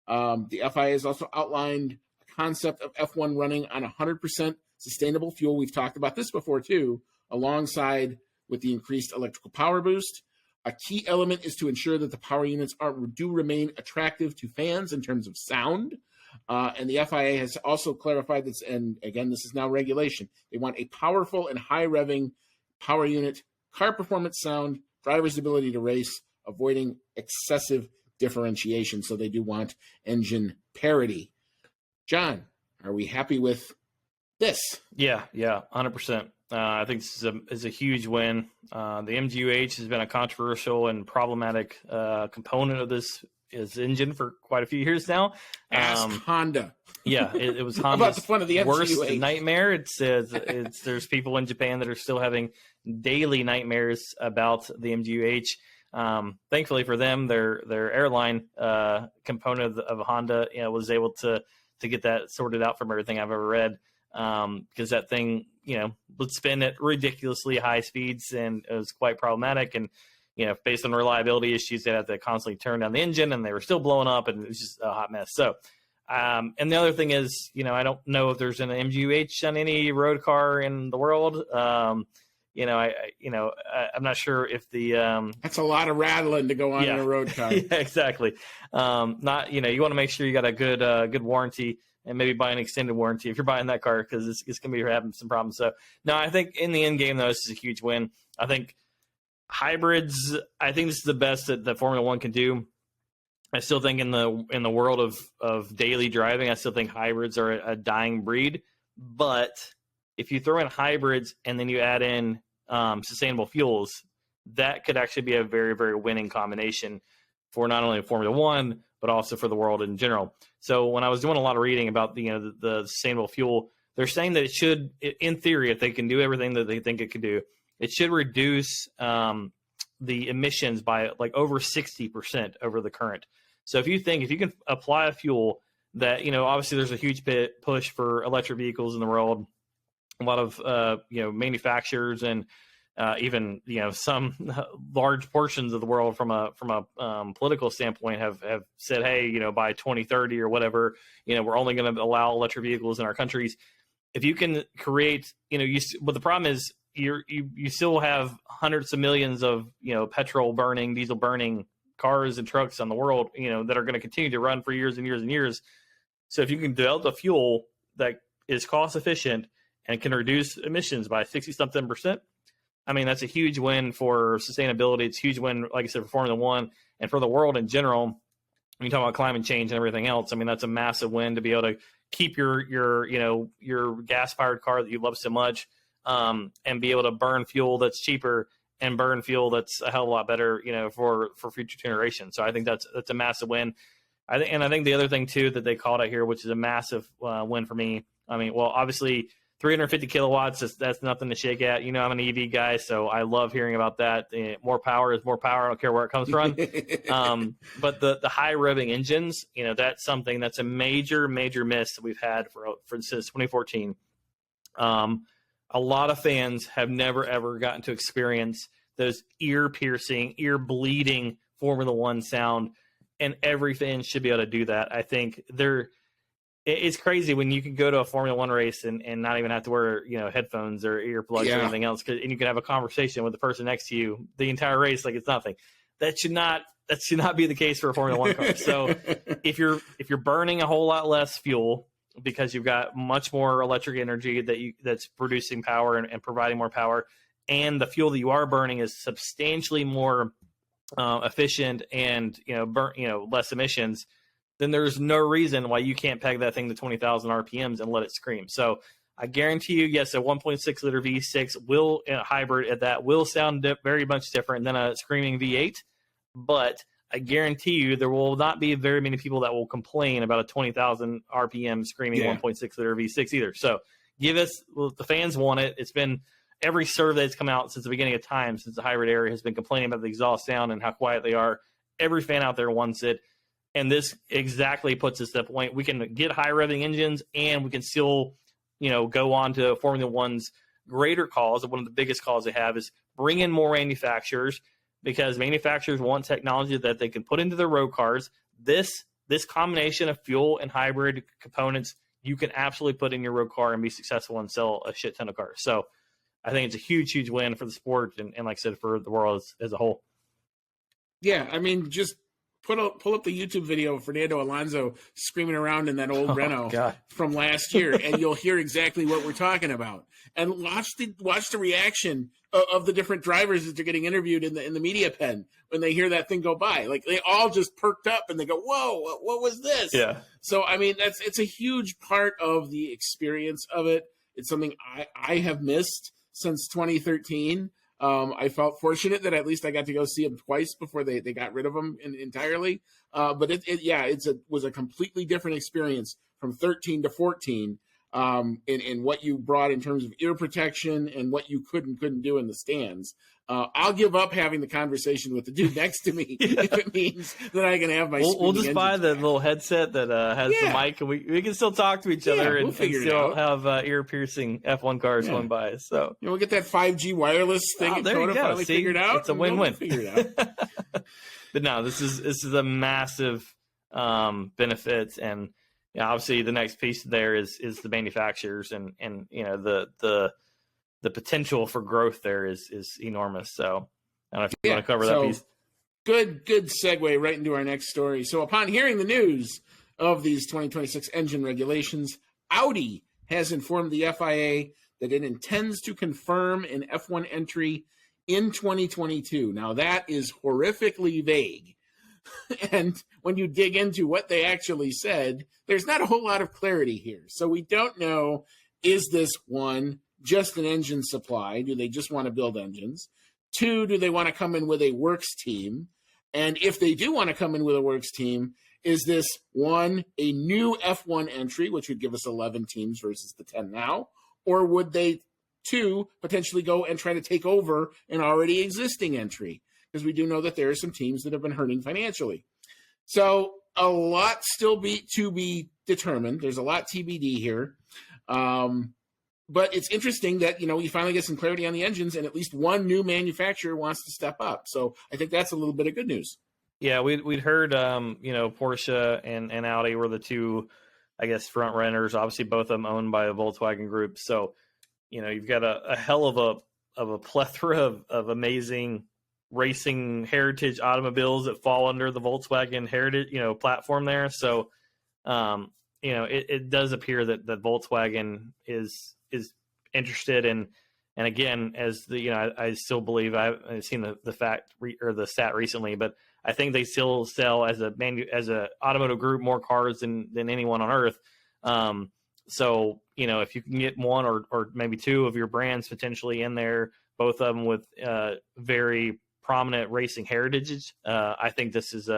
The FIA has also outlined a concept of F1 running on 100% sustainable fuel. We've talked about this before, too, alongside with the increased electrical power boost. A key element is to ensure that the power units do remain attractive to fans in terms of sound. And the FIA has also clarified this, and again, this is now regulation. They want a powerful and high-revving power unit, car performance sound, driver's ability to race, avoiding excessive differentiation. So they do want engine parity. John, are we happy with this? Yeah, 100%. I think this is a huge win. The MGU-H has been a controversial and problematic component of this engine for quite a few years now. Ask Honda. Yeah, it was About Honda's the fun of the worst MGU-H. nightmare. It says there's people in Japan that are still having daily nightmares about the MGU-H. Thankfully for them, their airline component of Honda, was able to get that sorted out from everything I've ever read. Because that thing, would spin at ridiculously high speeds, and it was quite problematic. And, based on reliability issues, they had to constantly turn down the engine, and they were still blowing up, and it was just a hot mess. So, and the other thing is, I don't know if there's an MGU-H on any road car in the world. I'm not sure if the that's a lot of rattling to go on in a road car. Yeah, exactly. You want to make sure you got a good warranty, and maybe buy an extended warranty if you're buying that car, because it's going to be having some problems. So, no, I think in the end game, though, this is a huge win. I think hybrids, I think this is the best that Formula One can do. I still think in the world of daily driving, I still think hybrids are a dying breed. But if you throw in hybrids and then you add in sustainable fuels, that could actually be a very, very winning combination for not only Formula One, but also for the world in general. So when I was doing a lot of reading about the sustainable fuel, they're saying that it should, in theory, if they can do everything that they think it could do, it should reduce the emissions by like over 60% over the current. So if you can apply a fuel that, obviously there's a huge push for electric vehicles in the world. A lot of, manufacturers and even, some large portions of the world from a political standpoint have said, hey, by 2030 or whatever, we're only going to allow electric vehicles in our countries. If you can create, but the problem is you still have hundreds of millions of, petrol burning, diesel burning cars and trucks on the world, that are going to continue to run for years and years and years. So if you can develop a fuel that is cost efficient and can reduce emissions by 60-something%, I mean, that's a huge win for sustainability. It's a huge win, like I said, for Formula One and for the world in general. When you talk about climate change and everything else, I mean, that's a massive win to be able to keep your gas-powered car that you love so much, and be able to burn fuel that's cheaper and burn fuel that's a hell of a lot better, for future generations. So I think that's a massive win. I think the other thing too that they called out here, which is a massive win for me. I mean, well, obviously 350 kilowatts, that's nothing to shake at. I'm an EV guy, so I love hearing about that. More power is more power. I don't care where it comes from. But the high revving engines, that's something that's a major, major miss that we've had for since 2014. A lot of fans have never, ever gotten to experience those ear-piercing, ear-bleeding Formula One sound, and every fan should be able to do that. I think it's crazy when you can go to a Formula One race and not even have to wear, headphones or earplugs or anything else, and you can have a conversation with the person next to you the entire race like it's nothing. That should not be the case for a Formula One car. So if you're burning a whole lot less fuel because you've got much more electric energy that's producing power and providing more power, and the fuel that you are burning is substantially more efficient and less emissions, then there's no reason why you can't peg that thing to 20,000 RPMs and let it scream. So I guarantee you, yes, a 1.6 liter V6 hybrid at that will sound very much different than a screaming V8, but I guarantee you there will not be very many people that will complain about a 20,000 RPM screaming 1.6 liter V6 either. So the fans want it. It's been every survey that's come out since the beginning of time, since the hybrid era, has been complaining about the exhaust sound and how quiet they are. Every fan out there wants it. And this exactly puts us at the point we can get high revving engines, and we can still, go on to Formula One's greater cause. One of the biggest calls they have is bring in more manufacturers, because manufacturers want technology that they can put into their road cars. This combination of fuel and hybrid components, you can absolutely put in your road car and be successful and sell a shit ton of cars. So I think it's a huge, huge win for the sport, and like I said, for the world as a whole. Yeah, I mean, just pull up the YouTube video of Fernando Alonso screaming around in that old Renault from last year, and you'll hear exactly what we're talking about. And watch the reaction of the different drivers as they're getting interviewed in the media pen when they hear that thing go by. Like, they all just perked up and they go, "Whoa, what was this?" Yeah. So I mean, it's a huge part of the experience of it. It's something I have missed since 2013. I felt fortunate that at least I got to go see them twice before they got rid of them entirely. But it was a completely different experience from 13 to 14 in what you brought in terms of ear protection and what you could and couldn't do in the stands. I'll give up having the conversation with the dude next to me if it means that I can have my. We'll just buy the little headset that has the mic, and we can still talk to each other and still have ear piercing F1 cars going by. So we'll get that 5G wireless thing. There you go. Finally figured out. It's a win-win. But no, this is a massive benefit, and obviously the next piece there is the manufacturers, and the potential for growth there is enormous. So I don't know if you want to cover that piece. Good segue right into our next story. So upon hearing the news of these 2026 engine regulations, Audi has informed the FIA that it intends to confirm an F1 entry in 2022. Now, that is horrifically vague. And when you dig into what they actually said, there's not a whole lot of clarity here. So we don't know, is this one, just an engine supply? Do they just want to build engines? Two, do they want to come in with a works team? And if they do want to come in with a works team, is this one, a new F1 entry, which would give us 11 teams versus the 10 now? Or would they, two, potentially go and try to take over an already existing entry? Because we do know that there are some teams that have been hurting financially. So a lot still to be determined. There's a lot TBD here. But it's interesting that, you finally get some clarity on the engines, and at least one new manufacturer wants to step up. So I think that's a little bit of good news. Yeah, we'd heard, Porsche and Audi were the two, I guess, front runners. Obviously, both of them owned by the Volkswagen Group. So, you've got a hell of a plethora of amazing racing heritage automobiles that fall under the Volkswagen heritage, platform there. So, it does appear that Volkswagen is interested in, and again, as I still believe I've seen the fact or the stat recently, but I think they still sell as a automotive group more cars than anyone on earth. So, if you can get one or maybe two of your brands potentially in there, both of them with very prominent racing heritage, I think this is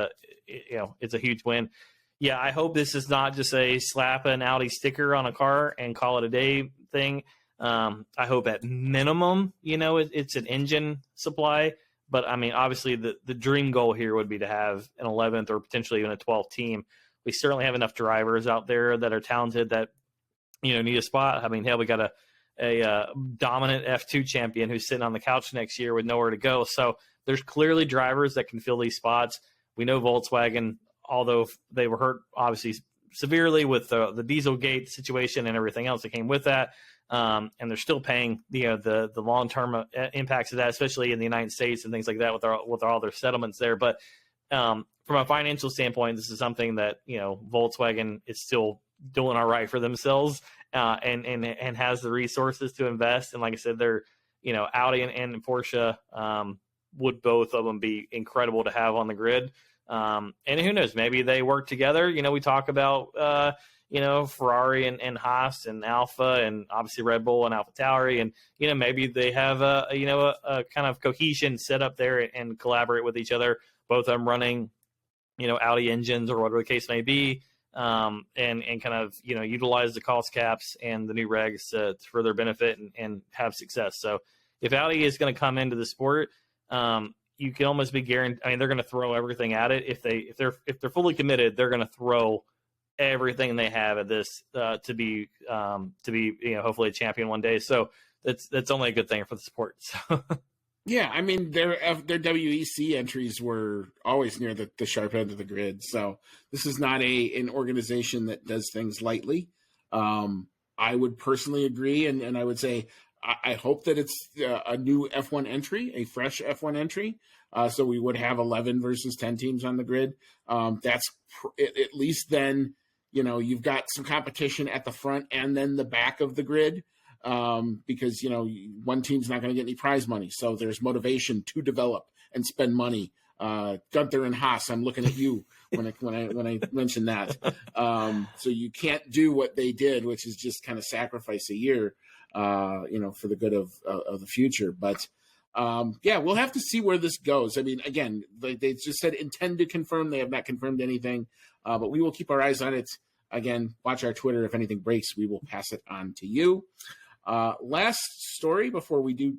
it's a huge win. Yeah, I hope this is not just a slap an Audi sticker on a car and call it a day thing. I hope at minimum, it's an engine supply. But, I mean, obviously the dream goal here would be to have an 11th or potentially even a 12th team. We certainly have enough drivers out there that are talented that, need a spot. I mean, hell, we got a dominant F2 champion who's sitting on the couch next year with nowhere to go. So there's clearly drivers that can fill these spots. We know Volkswagen, although they were hurt obviously severely with the Dieselgate situation and everything else that came with that, and they're still paying the long-term impacts of that, especially in the United States and things like that with all their settlements there. But from a financial standpoint, this is something that Volkswagen is still doing all right for themselves, and has the resources to invest. And like I said, they're Audi and Porsche would both of them be incredible to have on the grid. And who knows, maybe they work together. We talk about, Ferrari and Haas and Alpha and obviously Red Bull and AlphaTauri. And, maybe they have a kind of cohesion set up there and collaborate with each other, both of them running, Audi engines or whatever the case may be. And kind of, utilize the cost caps and the new regs for their benefit and have success. So if Audi is going to come into the sport, you can almost be guaranteed. I mean, they're going to throw everything at it if they're fully committed. They're going to throw everything they have at this to be hopefully a champion one day. So that's only a good thing for the sport. So. Yeah, I mean their WEC entries were always near the sharp end of the grid. So this is not an organization that does things lightly. I would personally agree, and I would say I hope that it's a new F1 entry, a fresh F1 entry. So we would have 11 versus 10 teams on the grid. That's at least then, you've got some competition at the front and then the back of the grid. Because, one team's not going to get any prize money. So there's motivation to develop and spend money. Gunther and Haas, I'm looking at you when I mentioned that. So you can't do what they did, which is just kind of sacrifice a year, for the good of the future. But we'll have to see where this goes. I mean, again, they just said intend to confirm. They have not confirmed anything, but we will keep our eyes on it. Again, watch our Twitter. If anything breaks, we will pass it on to you. Last story before we do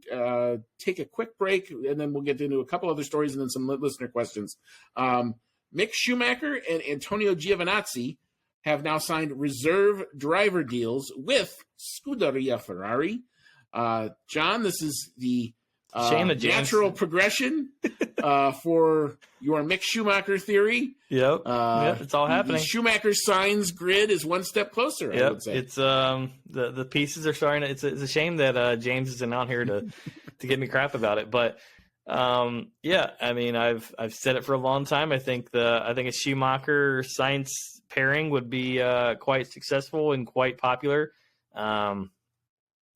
take a quick break, and then we'll get into a couple other stories and then some listener questions. Mick Schumacher and Antonio Giovinazzi have now signed reserve driver deals with Scuderia Ferrari. John, this is the natural progression for your Mick Schumacher theory. Yep. It's all happening. The Schumacher signs grid is one step closer. Yep. I would say It's the pieces are starting. It's a shame that James isn't out here to give me crap about it. But I mean, I've said it for a long time. I think a Schumacher Sainz pairing would be quite successful and quite popular.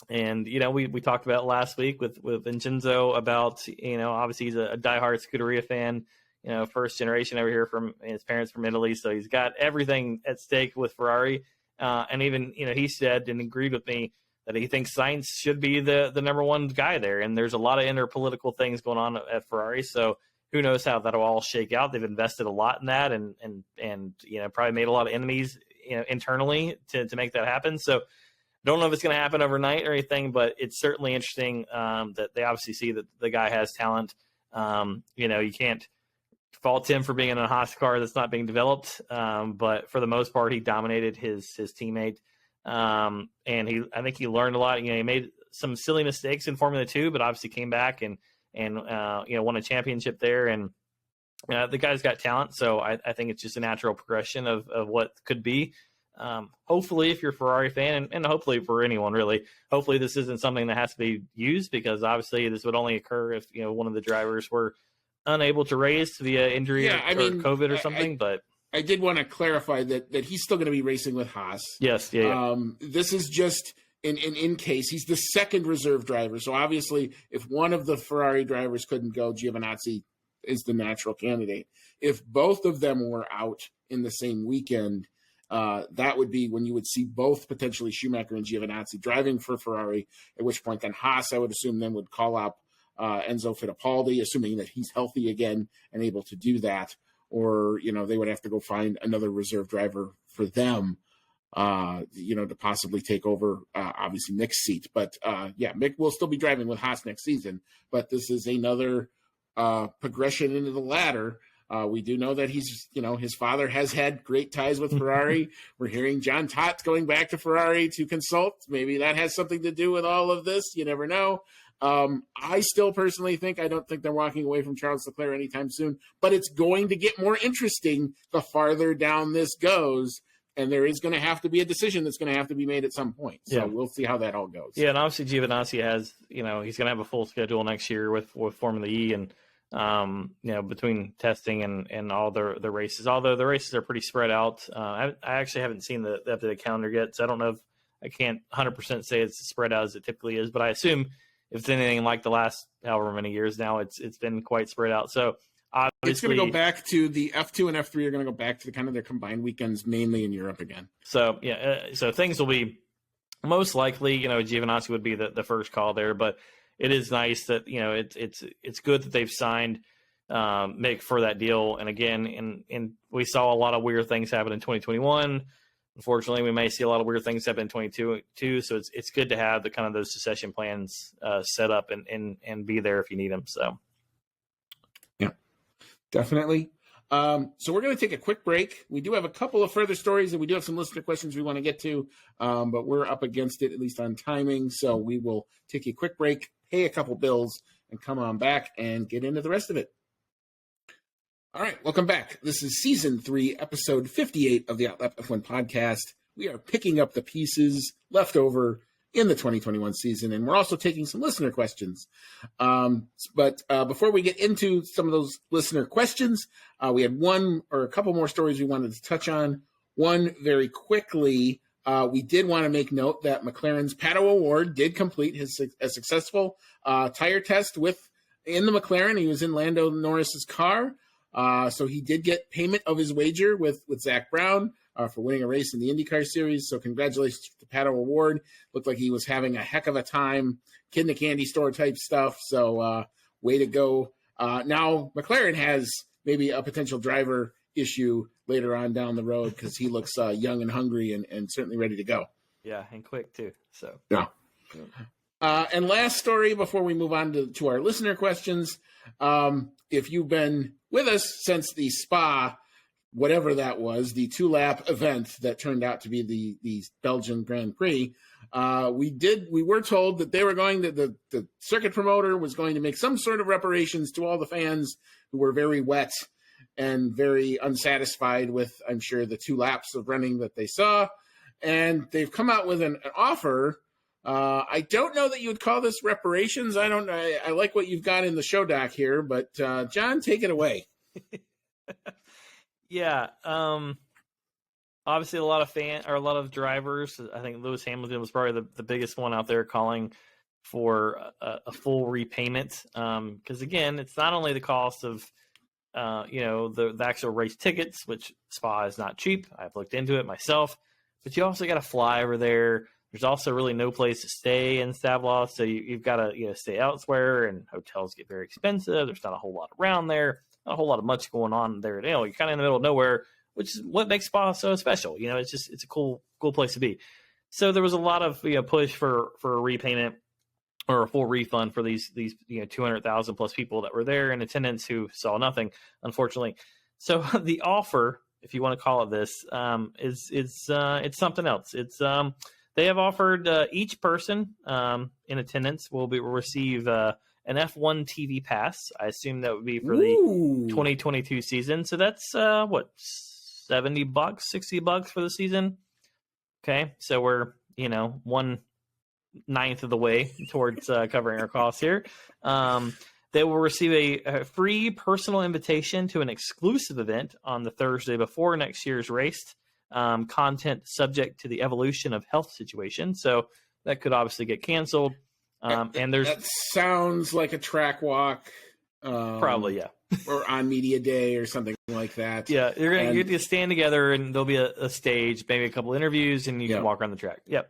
And, we talked about last week with Vincenzo about, obviously he's a diehard Scuderia fan, first generation over here from his parents from Italy. So he's got everything at stake with Ferrari. And even, he said and agreed with me that he thinks Sainz should be the number one guy there. And there's a lot of interpolitical things going on at Ferrari. So who knows how that'll all shake out. They've invested a lot in that and probably made a lot of enemies, internally to make that happen. So, don't know if it's going to happen overnight or anything, but it's certainly interesting that they obviously see that the guy has talent. You can't fault him for being in a Haas car that's not being developed, but for the most part, he dominated his teammate, and I think he learned a lot. He made some silly mistakes in Formula 2, but obviously came back and won a championship there. And the guy's got talent, so I think it's just a natural progression of what could be. Hopefully, if you're a Ferrari fan, and hopefully for anyone really, hopefully this isn't something that has to be used, because obviously this would only occur if one of the drivers were unable to race via injury or COVID or something. But I did want to clarify that he's still going to be racing with Haas. Yes, this is just in case he's the second reserve driver. So obviously, if one of the Ferrari drivers couldn't go, Giovinazzi is the natural candidate. If both of them were out in the same weekend, that would be when you would see both potentially Schumacher and Giovinazzi driving for Ferrari, at which point then Haas, I would assume, then would call up Enzo Fittipaldi, assuming that he's healthy again and able to do that. Or, they would have to go find another reserve driver for them, to possibly take over, obviously, Mick's seat. But, Mick will still be driving with Haas next season. But this is another progression into the ladder. We do know that he's, his father has had great ties with Ferrari. We're hearing John Todt going back to Ferrari to consult. Maybe that has something to do with all of this. You never know. I still personally I don't think they're walking away from Charles Leclerc anytime soon, but it's going to get more interesting the farther down this goes. And there is going to have to be a decision that's going to have to be made at some point. So we'll see how that all goes. Yeah, and obviously Giovinazzi has, he's going to have a full schedule next year with Formula E and, between testing and all the races, although the races are pretty spread out. I actually haven't seen the updated calendar yet, so I don't know if I can't 100% say it's spread out as it typically is, but I assume if it's anything like the last however many years now, it's been quite spread out. So obviously, it's going to go back to the F2 and F3 are going to go back to the kind of their combined weekends, mainly in Europe again. So so things will be most likely, Giovinazzi would be the first call there, but it is nice that, it's good that they've signed Mick for that deal. And again, and we saw a lot of weird things happen in 2021. Unfortunately, we may see a lot of weird things happen in 2022. So it's good to have the kind of those succession plans set up and be there if you need them. So. Definitely. So we're going to take a quick break. We do have a couple of further stories, and we do have some listener questions we want to get to, but we're up against it, at least on timing. So we will take a quick break, pay a couple bills, and come on back and get into the rest of it. All right, welcome back. This is Season 3, Episode 58 of the Outlap F1 podcast. We are picking up the pieces left over in the 2021 season, and we're also taking some listener questions. But before we get into some of those listener questions, we had one or a couple more stories we wanted to touch on. One very quickly, we did want to make note that McLaren's Pato Award did complete a successful tire test in the McLaren. He was in Lando Norris's car. So he did get payment of his wager with Zach Brown for winning a race in the IndyCar Series. So congratulations to Pato Award. Looked like he was having a heck of a time, kid in a candy store type stuff. So way to go. Now McLaren has maybe a potential driver issue later on down the road because he looks young and hungry and certainly ready to go. Yeah, and quick too. So yeah. And last story before we move on to our listener questions. If you've been with us since the Spa, whatever that was, the 2-lap event that turned out to be the Belgian Grand Prix, we were told that they were going to, the circuit promoter was going to make some sort of reparations to all the fans who were very wet and very unsatisfied with, I'm sure, the 2 laps of running that they saw. And they've come out with an offer. I don't know that you would call this reparations. I like what you've got in the show doc here, but John, take it away. Yeah. Obviously a lot of drivers. I think Lewis Hamilton was probably the biggest one out there calling for a full repayment. Because again, it's not only the cost of, the actual race tickets, which Spa is not cheap. I've looked into it myself, but you also got to fly over there. There's also really no place to stay in Stavelot, so you've got to stay elsewhere, and hotels get very expensive. There's not a whole lot around there, not a whole lot of much going on there. You're kind of in the middle of nowhere, which is what makes Spa so special. It's a cool place to be. So there was a lot of push for a repayment or a full refund for these 200,000 plus people that were there in attendance who saw nothing, unfortunately. So the offer, if you want to call it this, it's something else. It's they have offered each person in attendance will receive an F1 TV pass. I assume that would be for the 2022 season. So that's $70, $60 for the season. Okay, so we're 1/9 of the way towards covering our costs here. They will receive a free personal invitation to an exclusive event on the Thursday before next year's race. Content subject to the evolution of health situation. So that could obviously get canceled. And that sounds like a track walk. Probably, yeah. Or on media day or something like that. Yeah, you're going to stand together and there'll be a stage, maybe a couple interviews, and you can walk around the track. Yep.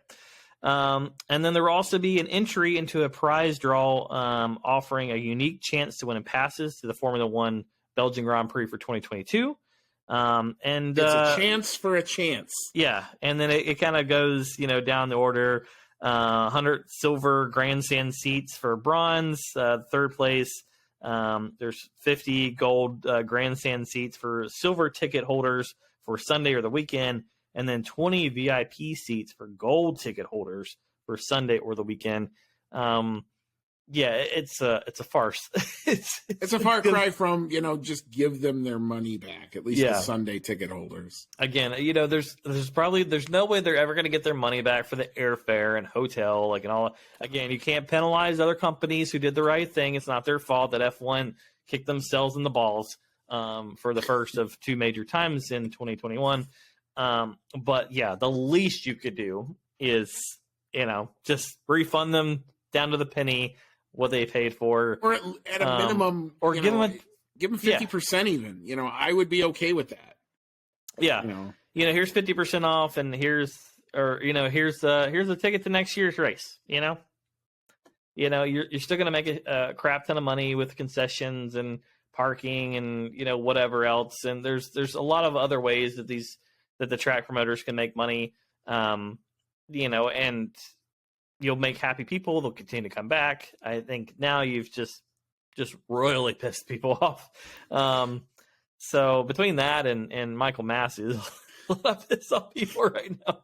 And then there will also be an entry into a prize draw offering a unique chance to win passes to the Formula One Belgian Grand Prix for 2022. And it's a chance for a chance. Yeah, and then it kind of goes, down the order. 100 silver grandstand seats for bronze, third place. There's 50 gold grandstand seats for silver ticket holders for Sunday or the weekend, and then 20 VIP seats for gold ticket holders for Sunday or the weekend. Yeah, it's a farce. It's a far cry from, just give them their money back, at least the Sunday ticket holders. Again, there's no way they're ever going to get their money back for the airfare and hotel, and all. Again, you can't penalize other companies who did the right thing. It's not their fault that F1 kicked themselves in the balls for the first of 2 major times in 2021. But yeah, the least you could do is, just refund them down to the penny what they paid for, or at a minimum, or give them 50% even. I would be okay with that. Yeah, here's 50% off, and here's a ticket to next year's race. You're still going to make a crap ton of money with concessions and parking and whatever else. And there's a lot of other ways that the track promoters can make money. And you'll make happy people. They'll continue to come back. I think now you've just just royally pissed people off. So between that and Michael Massey, a lot of piss off people right now.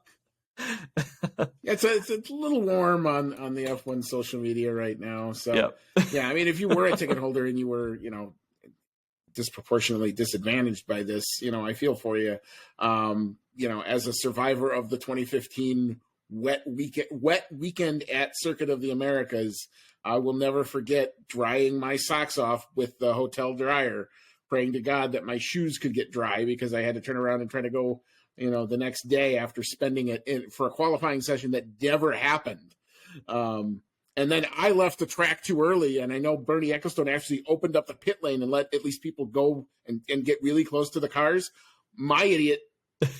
It's a little warm on the F1 social media right now. So Yep. yeah, I mean, if you were a ticket holder and you were, disproportionately disadvantaged by this, I feel for you. As a survivor of the 2015 wet weekend at Circuit of the Americas, I will never forget drying my socks off with the hotel dryer, praying to God that my shoes could get dry because I had to turn around and try to go, the next day after spending it for a qualifying session that never happened. And then I left the track too early, and I know Bernie Ecclestone actually opened up the pit lane and let at least people go and get really close to the cars. My idiot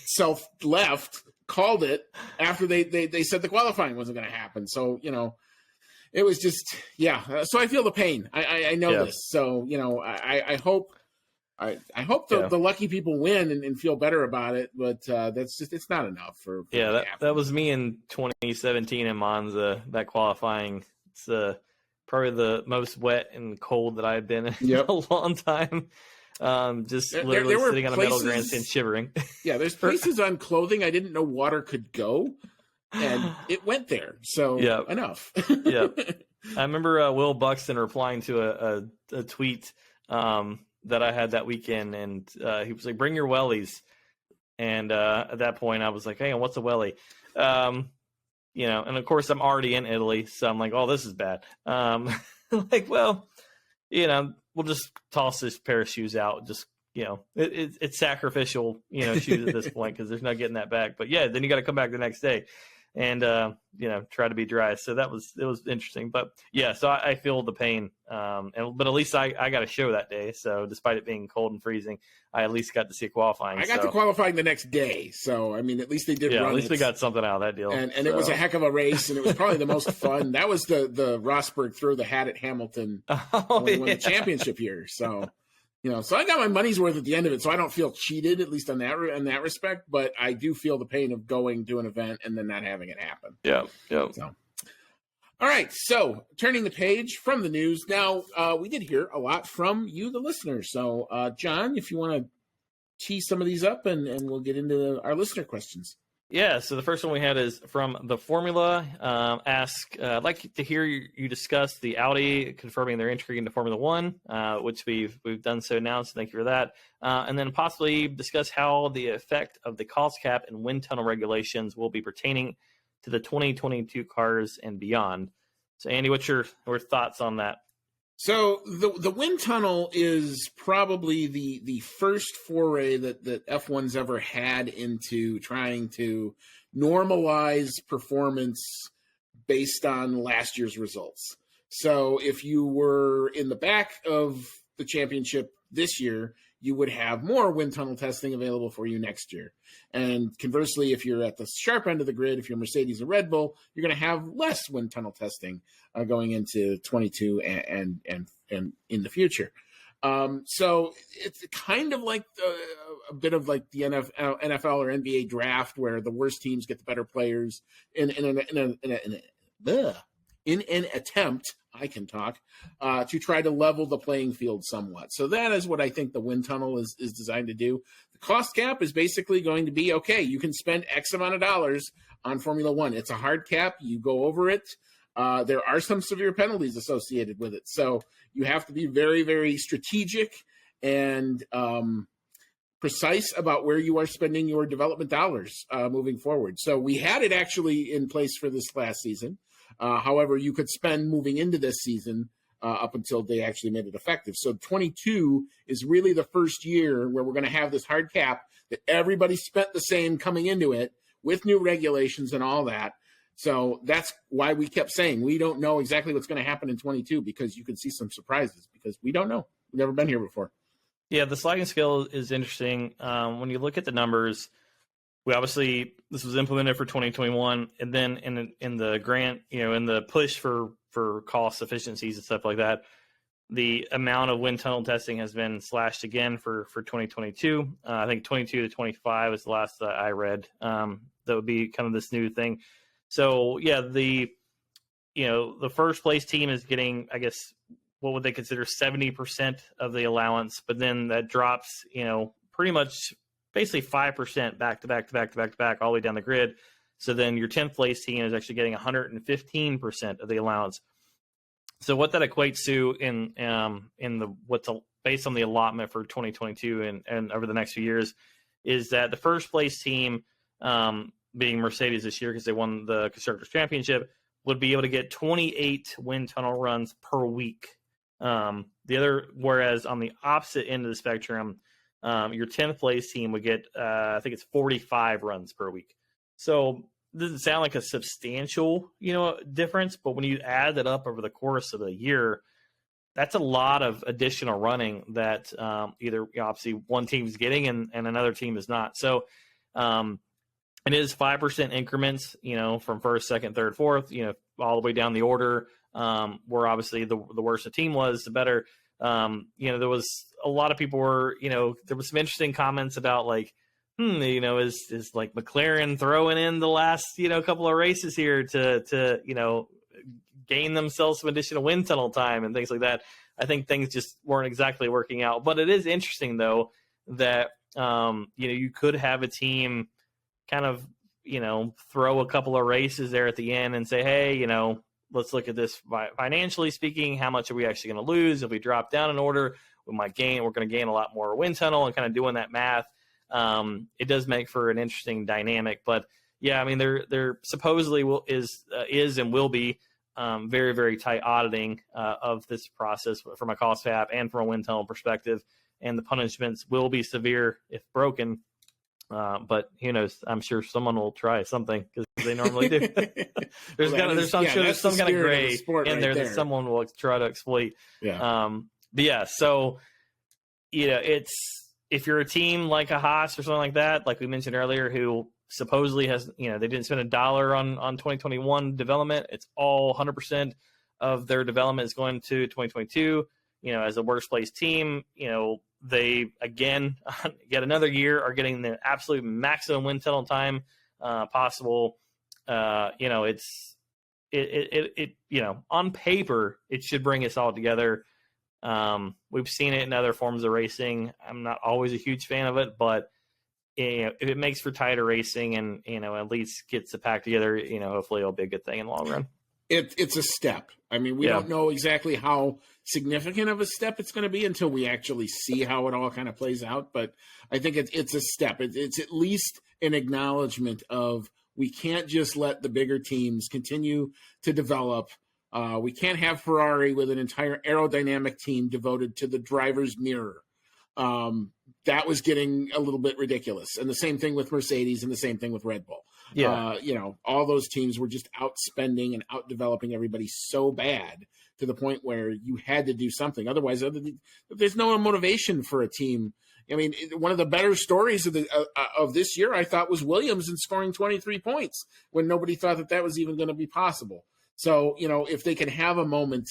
self left, called it after they said the qualifying wasn't going to happen. So, it was just, yeah. So I feel the pain. I know this. So, I hope the lucky people win and feel better about it, but it's not enough for that was me in 2017 in Monza, that qualifying. It's probably the most wet and cold that I've been in a long time. Just literally there sitting on a metal grandstand shivering. Yeah, there's places on clothing I didn't know water could go, and it went there. So enough. Yeah, I remember Will Buxton replying to a tweet that I had that weekend, and he was like, "Bring your wellies." And at that point, I was like, "Hey, what's a wellie?" And of course, I'm already in Italy, so I'm like, "Oh, this is bad." We'll just toss this pair of shoes out. Just it's sacrificial, shoes at this point because there's no getting that back. But yeah, then you got to come back the next day and try to be dry. So it was interesting. But yeah, so I feel the pain. But at least I got a show that day. So despite it being cold and freezing, I at least got to see qualifying. I got to qualifying the next day. So I mean, at least they did run. At least we got something out of that deal. And it was a heck of a race, and it was probably the most fun. That was the Rosberg throw the hat at Hamilton when he won the championship here. So so I got my money's worth at the end of it, so I don't feel cheated, at least in that respect. But I do feel the pain of going to an event and then not having it happen. Yeah. So, all right. So turning the page from the news now, we did hear a lot from you, the listeners. So, John, if you want to tee some of these up, and we'll get into our listener questions. Yeah, so the first one we had is from the Formula. I'd like to hear you discuss the Audi confirming their entry into Formula One, which we've done so now, so thank you for that. And then possibly discuss how the effect of the cost cap and wind tunnel regulations will be pertaining to the 2022 cars and beyond. So, Andy, what's your thoughts on that? So the wind tunnel is probably the first foray that F1's ever had into trying to normalize performance based on last year's results. So if you were in the back of the championship this year, you would have more wind tunnel testing available for you next year. And conversely, if you're at the sharp end of the grid, if you're Mercedes or Red Bull, you're going to have less wind tunnel testing going into 22 and in the future. So it's kind of like a bit of like the NFL or NBA draft, where the worst teams get the better players in an attempt, I can talk, to try to level the playing field somewhat. So that is what I think the wind tunnel is designed to do. The cost cap is basically going to be, okay, you can spend X amount of dollars on Formula One. It's a hard cap. You go over it. There are some severe penalties associated with it. So you have to be very, very strategic and precise about where you are spending your development dollars moving forward. So we had it actually in place for this last season. However, you could spend moving into this season up until they actually made it effective. So 22 is really the first year where we're going to have this hard cap that everybody spent the same coming into it with new regulations and all that. So that's why we kept saying we don't know exactly what's going to happen in 22, because you could see some surprises because we don't know. We've never been here before. Yeah, the sliding scale is interesting. When you look at the numbers, we obviously, this was implemented for 2021, and then in the grant, in the push for cost efficiencies and stuff like that, the amount of wind tunnel testing has been slashed again for 2022. I think 22 to 25 is the last that I read. That would be kind of this new thing. So yeah, the first place team is getting, I guess, what would they consider 70% of the allowance, but then that drops, pretty much basically 5% back to back to back to back to back all the way down the grid. So then your 10th place team is actually getting 115% of the allowance. So what that equates to in based on the allotment for 2022 and over the next few years is that the first place team, being Mercedes this year because they won the Constructors Championship, would be able to get 28 wind tunnel runs per week. Whereas on the opposite end of the spectrum, your 10th place team would get, I think it's 45 runs per week. So it doesn't sound like a substantial, difference, but when you add that up over the course of a year, that's a lot of additional running that either obviously one team's getting and another team is not. So it is 5% increments, from first, second, third, fourth, all the way down the order. Where obviously the worse the team was, the better. There was a lot of people were, there was some interesting comments about like, is like McLaren throwing in the last, couple of races here to gain themselves some additional wind tunnel time and things like that. I think things just weren't exactly working out. But it is interesting though that you could have a team kind of throw a couple of races there at the end and say, hey, let's look at this financially speaking. How much are we actually going to lose if we drop down in order? We're going to gain a lot more wind tunnel, and kind of doing that math. It does make for an interesting dynamic. But yeah, I mean, there supposedly is and will be very, very tight auditing of this process from a cost cap and from a wind tunnel perspective, and the punishments will be severe if broken. But who knows? I'm sure someone will try something because they normally do. There's some kind of gray in there that someone will try to exploit. Yeah. But yeah, so it's if you're a team like a Haas or something like that, like we mentioned earlier, who supposedly has they didn't spend $1 on 2021 development. It's all 100% of their development is going to 2022. As a worst place team, they again yet another year are getting the absolute maximum wind tunnel time possible. It's on paper it should bring us all together. We've seen it in other forms of racing. I'm not always a huge fan of it, but if it makes for tighter racing and at least gets the pack together, hopefully it'll be a good thing in the long run. It's a step. I mean, we don't know exactly how significant of a step it's going to be until we actually see how it all kind of plays out. But I think it's a step. It's at least an acknowledgement of we can't just let the bigger teams continue to develop. We can't have Ferrari with an entire aerodynamic team devoted to the driver's mirror. That was getting a little bit ridiculous. And the same thing with Mercedes and the same thing with Red Bull. Yeah. All those teams were just outspending and outdeveloping everybody so bad to the point where you had to do something. Otherwise, there's no motivation for a team. I mean, one of the better stories of this year, I thought, was Williams and scoring 23 points when nobody thought that was even going to be possible. So, if they can have a moment,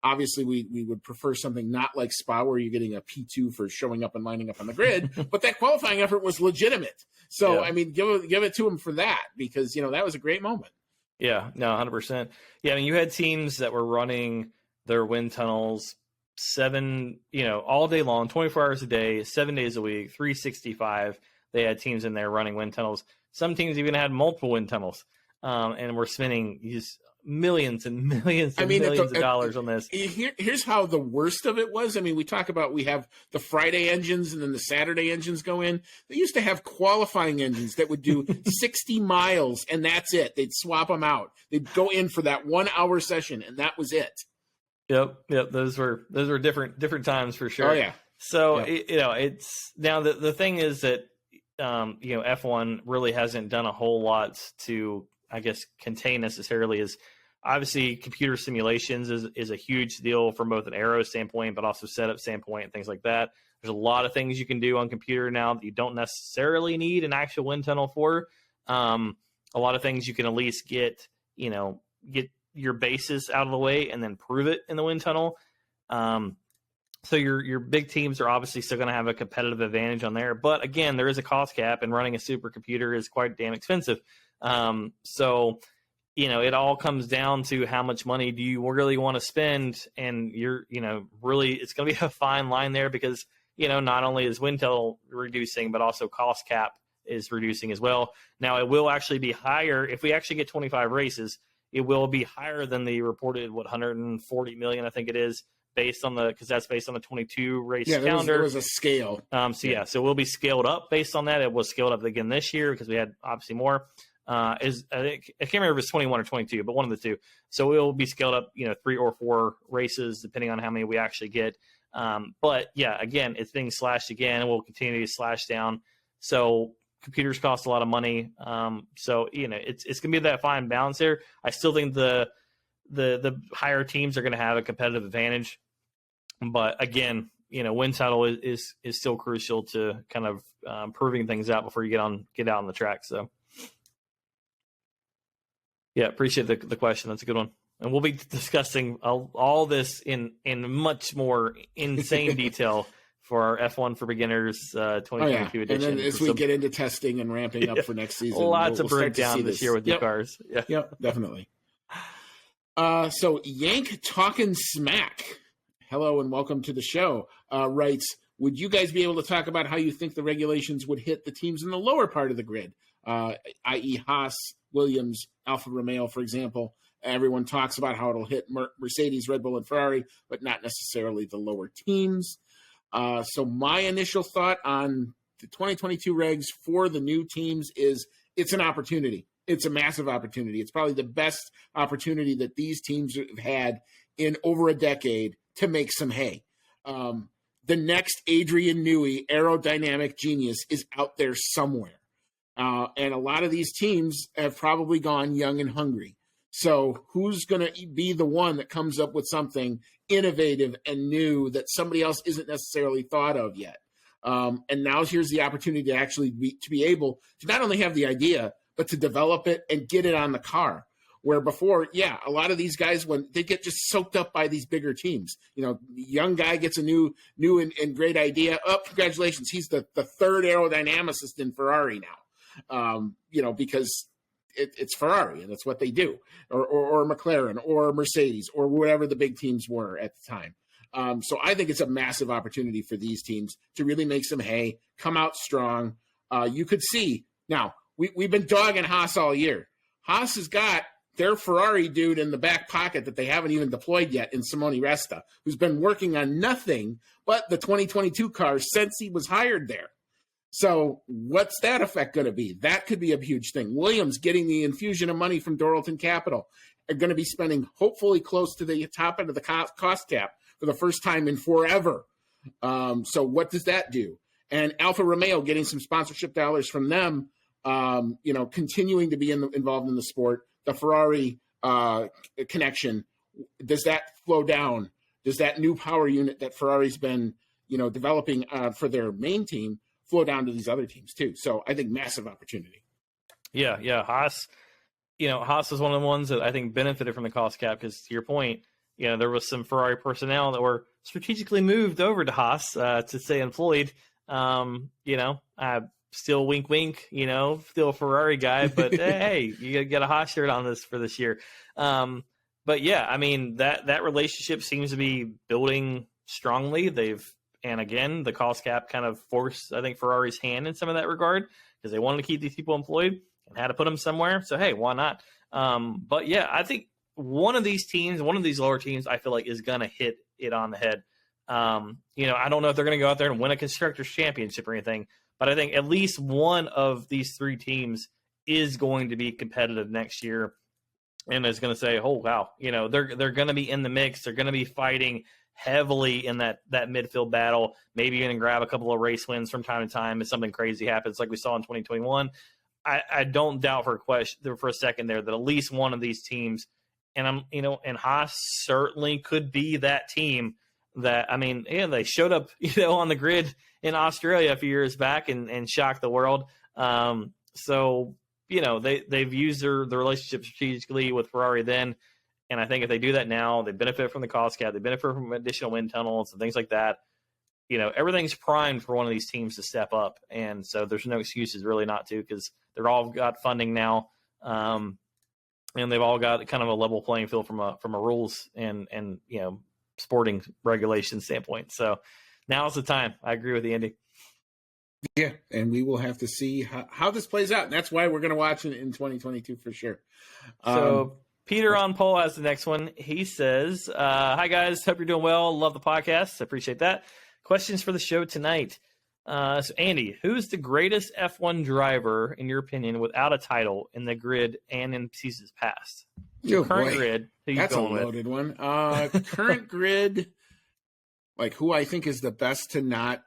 obviously we would prefer something not like Spa where you're getting a P2 for showing up and lining up on the grid, but that qualifying effort was legitimate. So, I mean, give it to them for that because, that was a great moment. Yeah, no, 100%. Yeah, I mean, you had teams that were running their wind tunnels all day long, 24 hours a day, 7 days a week, 365. They had teams in there running wind tunnels. Some teams even had multiple wind tunnels and were spending these millions and millions and millions of dollars on this. Here's how the worst of it was. I mean, we talk about we have the Friday engines and then the Saturday engines go in. They used to have qualifying engines that would do 60 miles and that's it. They'd swap them out. They'd go in for that 1 hour session and that was it. Yep. Those were different times for sure. Oh yeah. So it's now the thing is that F1 really hasn't done a whole lot to, I guess, contain necessarily is obviously computer simulations is a huge deal from both an aero standpoint, but also setup standpoint and things like that. There's a lot of things you can do on computer now that you don't necessarily need an actual wind tunnel for. A lot of things you can at least get your basis out of the way and then prove it in the wind tunnel. So your big teams are obviously still going to have a competitive advantage on there. But again, there is a cost cap and running a supercomputer is quite damn expensive. So it all comes down to how much money do you really want to spend, and really it's going to be a fine line there because, not only is win total reducing, but also cost cap is reducing as well. Now it will actually be higher if we actually get 25 races. It will be higher than the reported 140 million, I think it is, because that's based on the 22 race calendar. There was a scale. So we'll be scaled up based on that. It was scaled up again this year because we had obviously more. I can't remember if it's 21 or 22, but one of the two. So it will be scaled up, 3 or 4 races depending on how many we actually get. But yeah, again, it's being slashed again, and we'll continue to slash down. So computers cost a lot of money. So it's gonna be that fine balance there. I still think the higher teams are going to have a competitive advantage, but again, win title is still crucial to kind of proving things out before you get out on the track. So yeah, appreciate the question. That's a good one. And we'll be discussing all this in much more insane detail for our F1 for Beginners 2022 edition. And then as we get into testing and ramping up for next season, lots of breakdown this year with new cars. Yeah. Yep, definitely. So Yank Talkin' Smack, hello and welcome to the show, writes, would you guys be able to talk about how you think the regulations would hit the teams in the lower part of the grid, i.e. Haas, Williams, Alfa Romeo, for example? Everyone talks about how it'll hit Mercedes, Red Bull, and Ferrari, but not necessarily the lower teams. So my initial thought on the 2022 regs for the new teams is it's an opportunity. It's a massive opportunity. It's probably the best opportunity that these teams have had in over a decade to make some hay. The next Adrian Newey aerodynamic genius is out there somewhere. And a lot of these teams have probably gone young and hungry. So who's going to be the one that comes up with something innovative and new that somebody else isn't necessarily thought of yet? And now here's the opportunity to actually be able to not only have the idea, but to develop it and get it on the car. Where before, a lot of these guys, when they get just soaked up by these bigger teams, young guy gets a new and great idea. Oh, congratulations. He's the third aerodynamicist in Ferrari now, because it's Ferrari and that's what they do, or McLaren or Mercedes or whatever the big teams were at the time. So I think it's a massive opportunity for these teams to really make some hay, come out strong. You could see now, we've been dogging Haas all year. Haas has got their Ferrari dude in the back pocket that they haven't even deployed yet in Simone Resta, who's been working on nothing but the 2022 cars since he was hired there. So what's that effect going to be? That could be a huge thing. Williams getting the infusion of money from Doralton Capital are going to be spending hopefully close to the top end of the cost cap for the first time in forever. So what does that do? And Alfa Romeo getting some sponsorship dollars from them, continuing to be involved in the sport. The Ferrari connection, does that flow down? Does that new power unit that Ferrari's been, developing for their main team flow down to these other teams too? So I think massive opportunity. Yeah. Haas, Haas is one of the ones that I think benefited from the cost cap because, to your point, there was some Ferrari personnel that were strategically moved over to Haas to stay employed. Still wink, wink, still a Ferrari guy, but hey, you got a Haas shirt on this for this year. But yeah, I mean, that relationship seems to be building strongly. And again, the cost cap kind of forced, I think, Ferrari's hand in some of that regard because they wanted to keep these people employed and had to put them somewhere. So, hey, why not? But yeah, I think one of these lower teams, I feel like is going to hit it on the head. I don't know if they're going to go out there and win a Constructors' Championship or anything, but I think at least one of these three teams is going to be competitive next year and is going to say, oh, wow, they're going to be in the mix. They're going to be fighting heavily in that midfield battle. Maybe you're going to grab a couple of race wins from time to time if something crazy happens like we saw in 2021. I don't doubt for a second there that at least one of these teams, and Haas certainly could be that team that, they showed up, on the grid in Australia a few years back and shocked the world. So, they've used their relationship strategically with Ferrari then. And I think if they do that now, they benefit from the cost cap, they benefit from additional wind tunnels and things like that. Everything's primed for one of these teams to step up. And so there's no excuses really not to, because they're all got funding now. and they've all got kind of a level playing field from a rules and sporting regulation standpoint. So now's the time. I agree with Andy. Yeah, and we will have to see how this plays out. That's why we're going to watch it in 2022 for sure. So Peter on poll has the next one. He says, hi, guys. Hope you're doing well. Love the podcast. I appreciate that. Questions for the show tonight. So, Andy, who's the greatest F1 driver, in your opinion, without a title in the grid and in seasons past? Current grid, who you that's a going loaded one. Current grid, like who I think is the best to not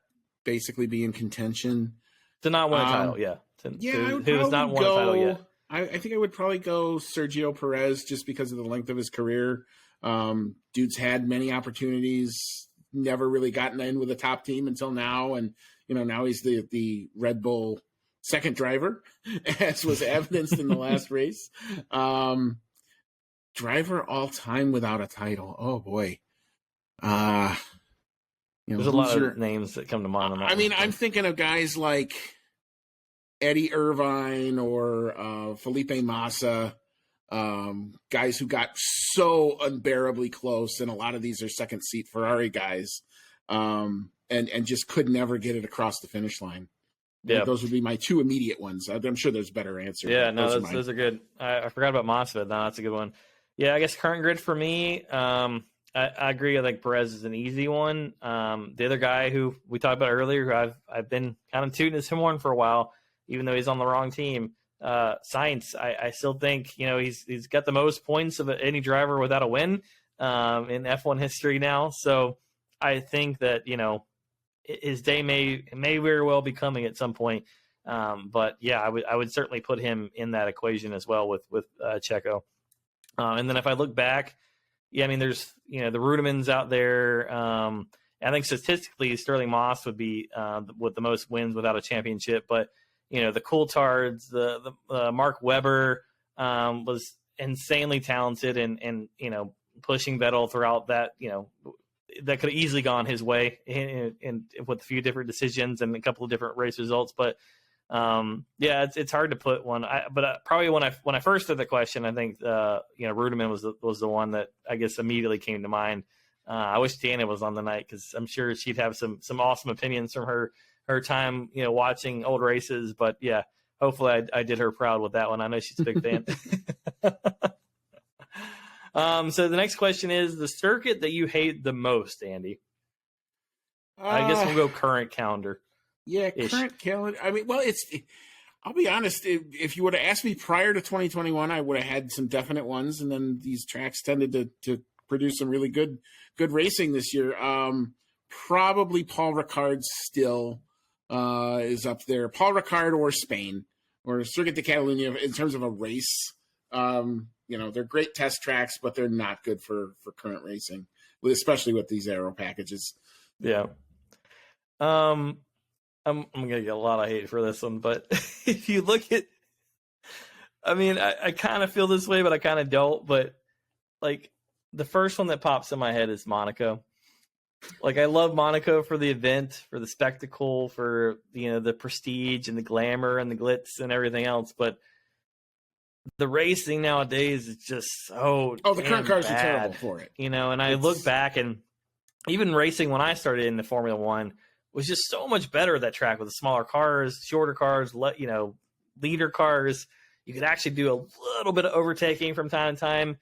basically be in contention. To not win a title, yeah. Who has not won a title yet. I think I would probably go Sergio Perez just because of the length of his career. Dude's had many opportunities, never really gotten in with a top team until now. And, now he's the Red Bull second driver, as was evidenced in the last race. Driver all time without a title. Oh boy. There's a lot of names that come to mind on that. I mean, I'm thinking of guys like Eddie Irvine or Felipe Massa, guys who got so unbearably close, and a lot of these are second seat Ferrari guys, and just could never get it across the finish line. Yeah, those would be my two immediate ones. I'm sure there's better answers. Yeah, no, those are good. I forgot about Massa. No, that's a good one. Yeah, I guess current grid for me. I agree. I think Perez is an easy one. The other guy who we talked about earlier, who I've been kind of tooting his horn for a while, even though he's on the wrong team, Sainz. I still think he's got the most points of any driver without a win in F1 history now. So I think that his day may very well be coming at some point. But yeah, I would certainly put him in that equation as well with Checo. And then if I look back. Yeah, I mean, there's the Rudimans out there. I think statistically, Sterling Moss would be with the most wins without a championship. But the Coulthards, the Mark Webber was insanely talented and pushing Vettel throughout that. That could have easily gone his way and with a few different decisions and a couple of different race results. But yeah, it's hard to put one. But probably when I first did the question, I think Rudiman was the one that I guess immediately came to mind. I wish Deanna was on the night because I'm sure she'd have some awesome opinions from her time watching old races. But yeah, hopefully I did her proud with that one. I know she's a big fan. So the next question is the circuit that you hate the most, Andy. I guess we'll go current calendar. Yeah, current calendar. I mean, well, I'll be honest. If you would have asked me prior to 2021, I would have had some definite ones, and then these tracks tended to produce some really good racing this year. Probably Paul Ricard still is up there. Paul Ricard or Spain or Circuit de Catalunya in terms of a race. They're great test tracks, but they're not good for current racing, especially with these aero packages. Yeah. I'm gonna get a lot of hate for this one, but if you look at, I mean, I kind of feel this way, but I kind of don't. But like the first one that pops in my head is Monaco. Like I love Monaco for the event, for the spectacle, for the prestige and the glamour and the glitz and everything else. But the racing nowadays is just so the current cars are terrible for it. And I look back and even racing when I started in the Formula One was just so much better at that track with the smaller cars, shorter cars, leader cars. You could actually do a little bit of overtaking from time to time.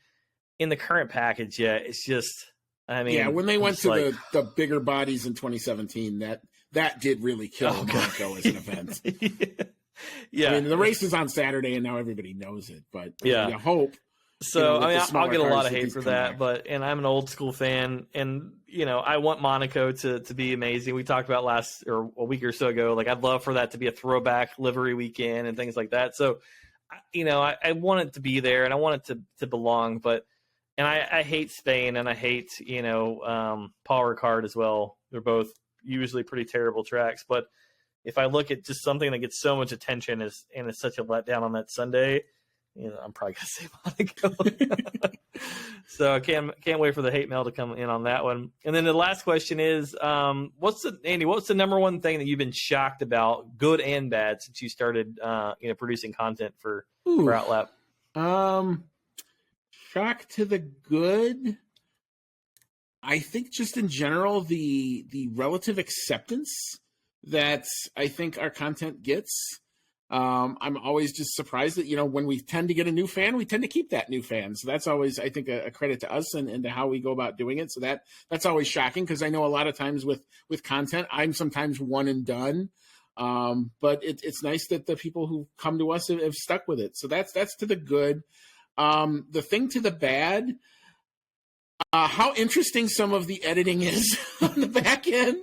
In the current package, yeah, it's just, I mean. Yeah, when they went to the bigger bodies in 2017, that did really kill Monaco as an event. Yeah. I mean, the race is on Saturday, and now everybody knows it. But yeah, you hope. So, I mean, I'll get a lot of hate for that, and I'm an old school fan, and, I want Monaco to be amazing. We talked about a week or so ago, like, I'd love for that to be a throwback livery weekend and things like that. So, I want it to be there, and I want it to belong, and I hate Spain, and I hate, Paul Ricard as well. They're both usually pretty terrible tracks, but if I look at just something that gets so much attention and is such a letdown on that Sunday, I'm probably gonna say Monaco. So I can't wait for the hate mail to come in on that one. And then the last question is, what's the number one thing that you've been shocked about, good and bad, since you started producing content for Outlap? Shock to the good. I think just in general, the relative acceptance that I think our content gets. I'm always just surprised that, when we tend to get a new fan, we tend to keep that new fan. So that's always, I think, a credit to us and to how we go about doing it. So that's always shocking, because I know a lot of times with content, I'm sometimes one and done. But it's nice that the people who come to us have stuck with it. So that's to the good. The thing to the bad, how interesting some of the editing is on the back end,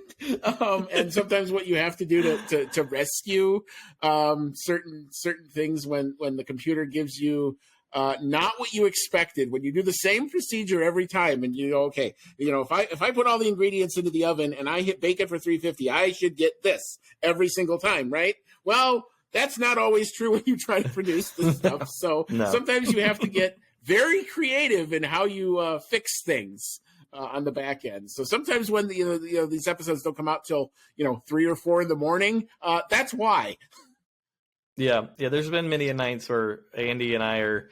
and sometimes what you have to do to rescue certain things when the computer gives you not what you expected. When you do the same procedure every time, and you go, okay, if I put all the ingredients into the oven and I hit bake it for 350, I should get this every single time, right? Well, that's not always true when you try to produce this stuff. So sometimes you have to get very creative in how you fix things on the back end. So sometimes when these episodes don't come out till 3 or 4 in the morning, that's why. Yeah. There's been many nights where Andy and I are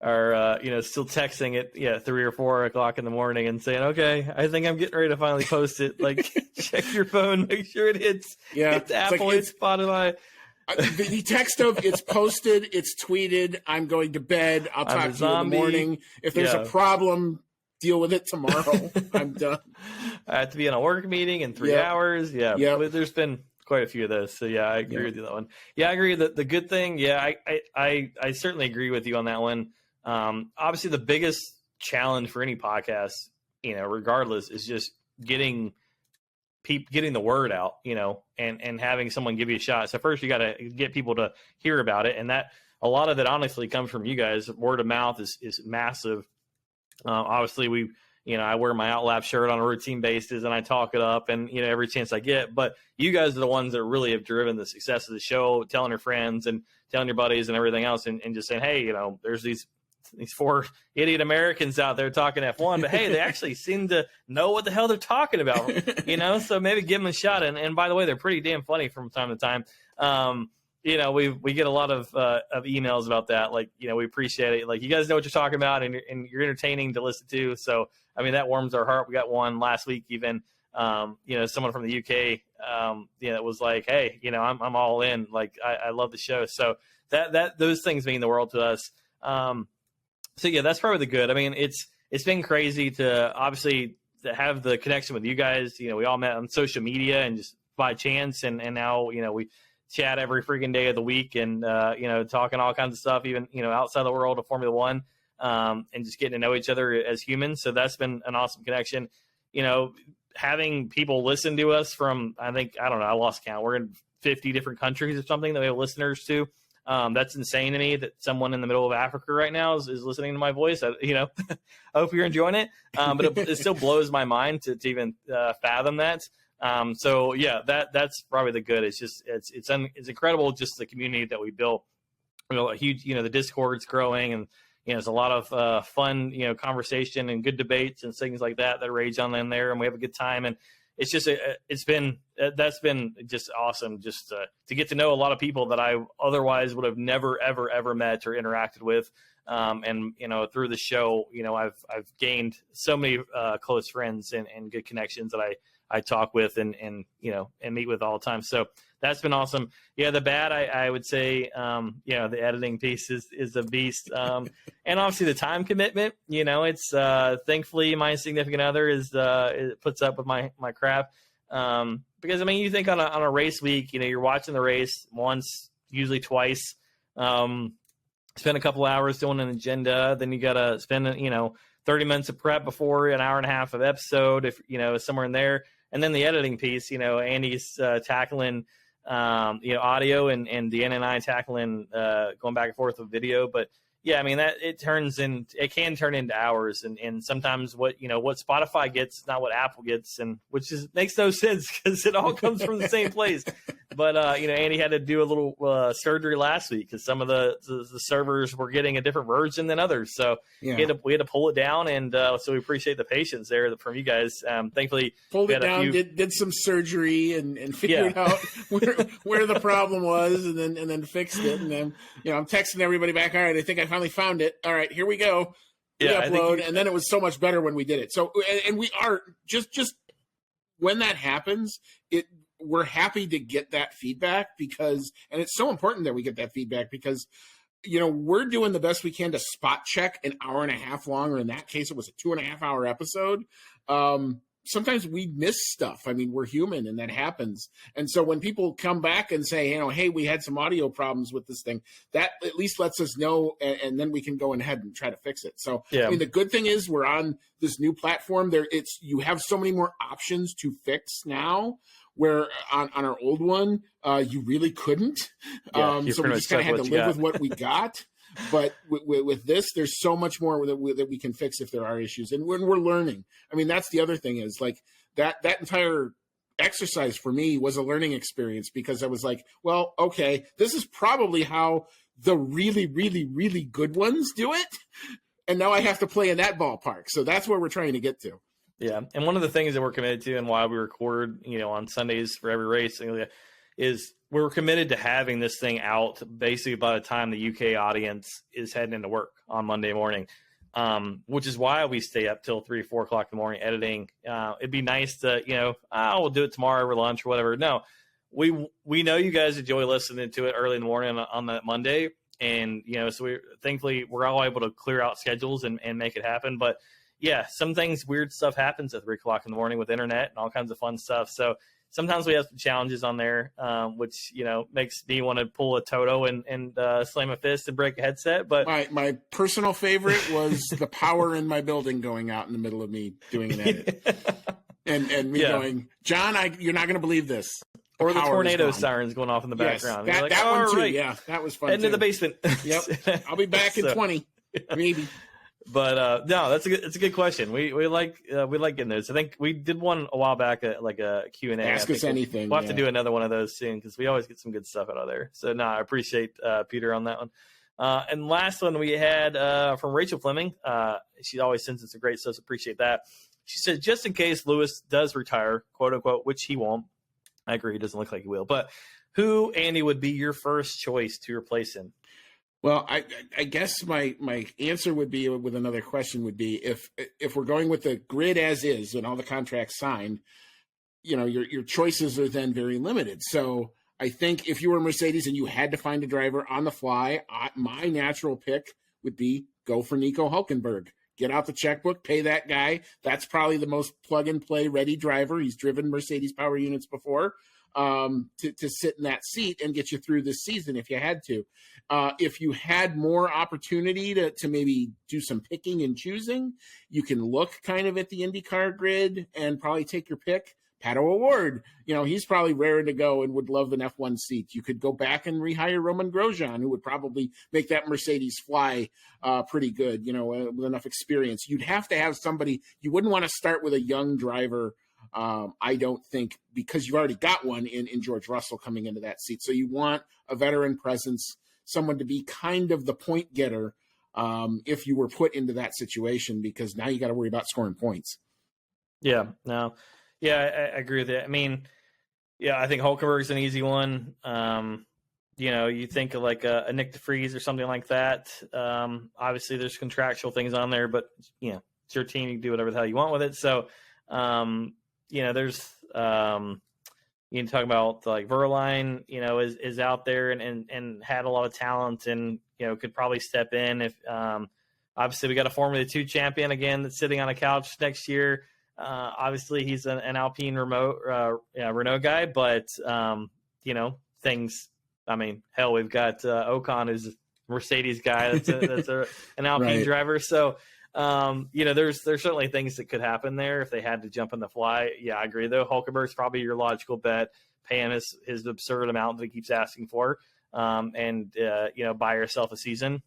still texting at 3 or 4 o'clock in the morning and saying, okay, I think I'm getting ready to finally post it. Like, check your phone, make sure it hits. Yeah, it's Apple, it's Spotify. The text of it's posted, it's tweeted, I'm going to bed, I'll talk to you in the morning. If there's a problem, deal with it tomorrow. I'm done. I have to be in a work meeting in 3 hours. Yeah. But there's been quite a few of those. So I agree with you on that one. Yeah, I agree that the good thing. Yeah, I certainly agree with you on that one. Obviously the biggest challenge for any podcast, regardless, is just getting the word out, and having someone give you a shot. So first you got to get people to hear about it. And that a lot of it honestly comes from you guys. Word of mouth is massive. Obviously I wear my Outlap shirt on a routine basis and I talk it up and, every chance I get, but you guys are the ones that really have driven the success of the show, telling your friends and telling your buddies and everything else. And just saying, hey, there's these 4 idiot Americans out there talking F1, but hey, they actually seem to know what the hell they're talking about, so maybe give them a shot. And by the way, they're pretty damn funny from time to time. We get a lot of emails about that. Like, we appreciate it. Like, you guys know what you're talking about and you're entertaining to listen to. So, I mean, that warms our heart. We got one last week, even, someone from the UK, that was like, hey, I'm all in. Like, I love the show. So those things mean the world to us. So yeah, that's probably the good. I mean, it's been crazy to obviously to have the connection with you guys. We all met on social media and just by chance, and now we chat every freaking day of the week, and talking all kinds of stuff, even outside the world of Formula One, and just getting to know each other as humans. So that's been an awesome connection. Having people listen to us from, I lost count. We're in 50 different countries or something that we have listeners to. That's insane to me that someone in the middle of Africa right now is listening to my voice. I hope you're enjoying it. But it still blows my mind to even fathom that. So yeah, that's probably the good. It's just, it's incredible. Just the community that we built, a huge, the Discord's growing, and, there's a lot of fun, conversation and good debates and things like that rage on in there. And we have a good time. And it's just, that's been just awesome, just to get to know a lot of people that I otherwise would have never, ever, ever met or interacted with. And, through the show, I've gained so many close friends and good connections that I talk with and meet with all the time. So that's been awesome. Yeah. The bad, I would say, the editing piece is a beast. And obviously the time commitment, it's, thankfully my significant other it puts up with my crap. Because you think on a race week, you're watching the race once, usually twice, spend a couple hours doing an agenda. Then you got to spend, 30 minutes of prep before an hour and a half of episode, if, somewhere in there. And then the editing piece, Andy's tackling, audio and Deanna and I tackling going back and forth with video. But yeah, it can turn into hours, and sometimes what Spotify gets, not what Apple gets, and makes no sense because it all comes from the same place. But Andy had to do a little surgery last week because some of the servers were getting a different version than others. So we had to pull it down, and so we appreciate the patience there from you guys. Thankfully, pulled it down, did some surgery, and figured out where the problem was, and then fixed it. And then I'm texting everybody back. All right, I think I finally found it. All right, here we go. upload, and then it was so much better when we did it. So, and we are just when that happens, we're happy to get that feedback because, and it's so important that we get that feedback because, we're doing the best we can to spot check an hour and a half long, or in that case, it was a 2.5 hour episode. Sometimes we miss stuff. I mean, we're human and that happens. And so when people come back and say, hey, we had some audio problems with this thing, that at least lets us know, and then we can go ahead and try to fix it. So, I mean, the good thing is we're on this new platform. You have so many more options to fix now, where on our old one, you really couldn't. So we just kind of had to live with what we got. But with this, there's so much more that we can fix if there are issues. And when we're learning, I mean, that's the other thing is like that entire exercise for me was a learning experience because I was like, well, okay, this is probably how the really, really, really good ones do it. And now I have to play in that ballpark. So that's where we're trying to get to. Yeah. And one of the things that we're committed to and why we record, on Sundays for every race is we're committed to having this thing out basically by the time the UK audience is heading into work on Monday morning, which is why we stay up till 3 or 4 o'clock in the morning editing. It'd be nice to, we'll do it tomorrow over lunch or whatever. No, we know you guys enjoy listening to it early in the morning on that Monday. And, so thankfully we're all able to clear out schedules and make it happen. But yeah, some things, weird stuff happens at 3 o'clock in the morning with internet and all kinds of fun stuff. So sometimes we have some challenges on there, which, makes me want to pull a Toto and slam a fist and break a headset. But my personal favorite was the power in my building going out in the middle of me doing an edit. and me going, John, you're not going to believe this. Or the tornado sirens going off in the background. That, like, that one too. Right. Yeah, that was fun. Heading to the basement. Yep. I'll be back in 20, maybe. But no, it's a good question. We like getting those. I think we did one a while back, like a Q&A. Ask us anything. We'll have to do another one of those soon because we always get some good stuff out of there. So no, I appreciate Peter on that one. And last one we had from Rachel Fleming. She always sends us a great stuff. So appreciate that. She said, just in case Lewis does retire, quote unquote, which he won't. I agree. He doesn't look like he will. But who, Andy, would be your first choice to replace him? Well, I guess my answer would be with another question would be if we're going with the grid as is and all the contracts signed, your choices are then very limited. So I think if you were Mercedes and you had to find a driver on the fly, my natural pick would be go for Nico Hülkenberg. Get out the checkbook, pay that guy. That's probably the most plug-and-play ready driver. He's driven Mercedes power units before to sit in that seat and get you through this season if you had to. If you had more opportunity to maybe do some picking and choosing, you can look kind of at the IndyCar grid and probably take your pick. Pato O'Ward, he's probably raring to go and would love an F1 seat. You could go back and rehire Roman Grosjean, who would probably make that Mercedes fly pretty good, with enough experience. You'd have to have somebody. You wouldn't want to start with a young driver, I don't think, because you've already got one in George Russell coming into that seat. So you want a veteran presence, someone to be kind of the point getter if you were put into that situation, because now you got to worry about scoring points. Yeah, no. Yeah, I agree with that. I mean, yeah, I think Hulkenberg's an easy one. You think of like a Nick DeVries or something like that. Obviously, there's contractual things on there, but, it's your team. You can do whatever the hell you want with it. So, there's you can talk about like Verline, is out there and had a lot of talent and, could probably step in if obviously we got a Formula 2 champion again that's sitting on a couch next year. Obviously he's an Alpine Renault guy, but things, I mean, hell, we've got Ocon who's a Mercedes guy. That's an Alpine driver. So, there's certainly things that could happen there if they had to jump on the fly. Yeah, I agree though. Hulkenberg's probably your logical bet. Pay him his absurd amount that he keeps asking for, and buy yourself a season.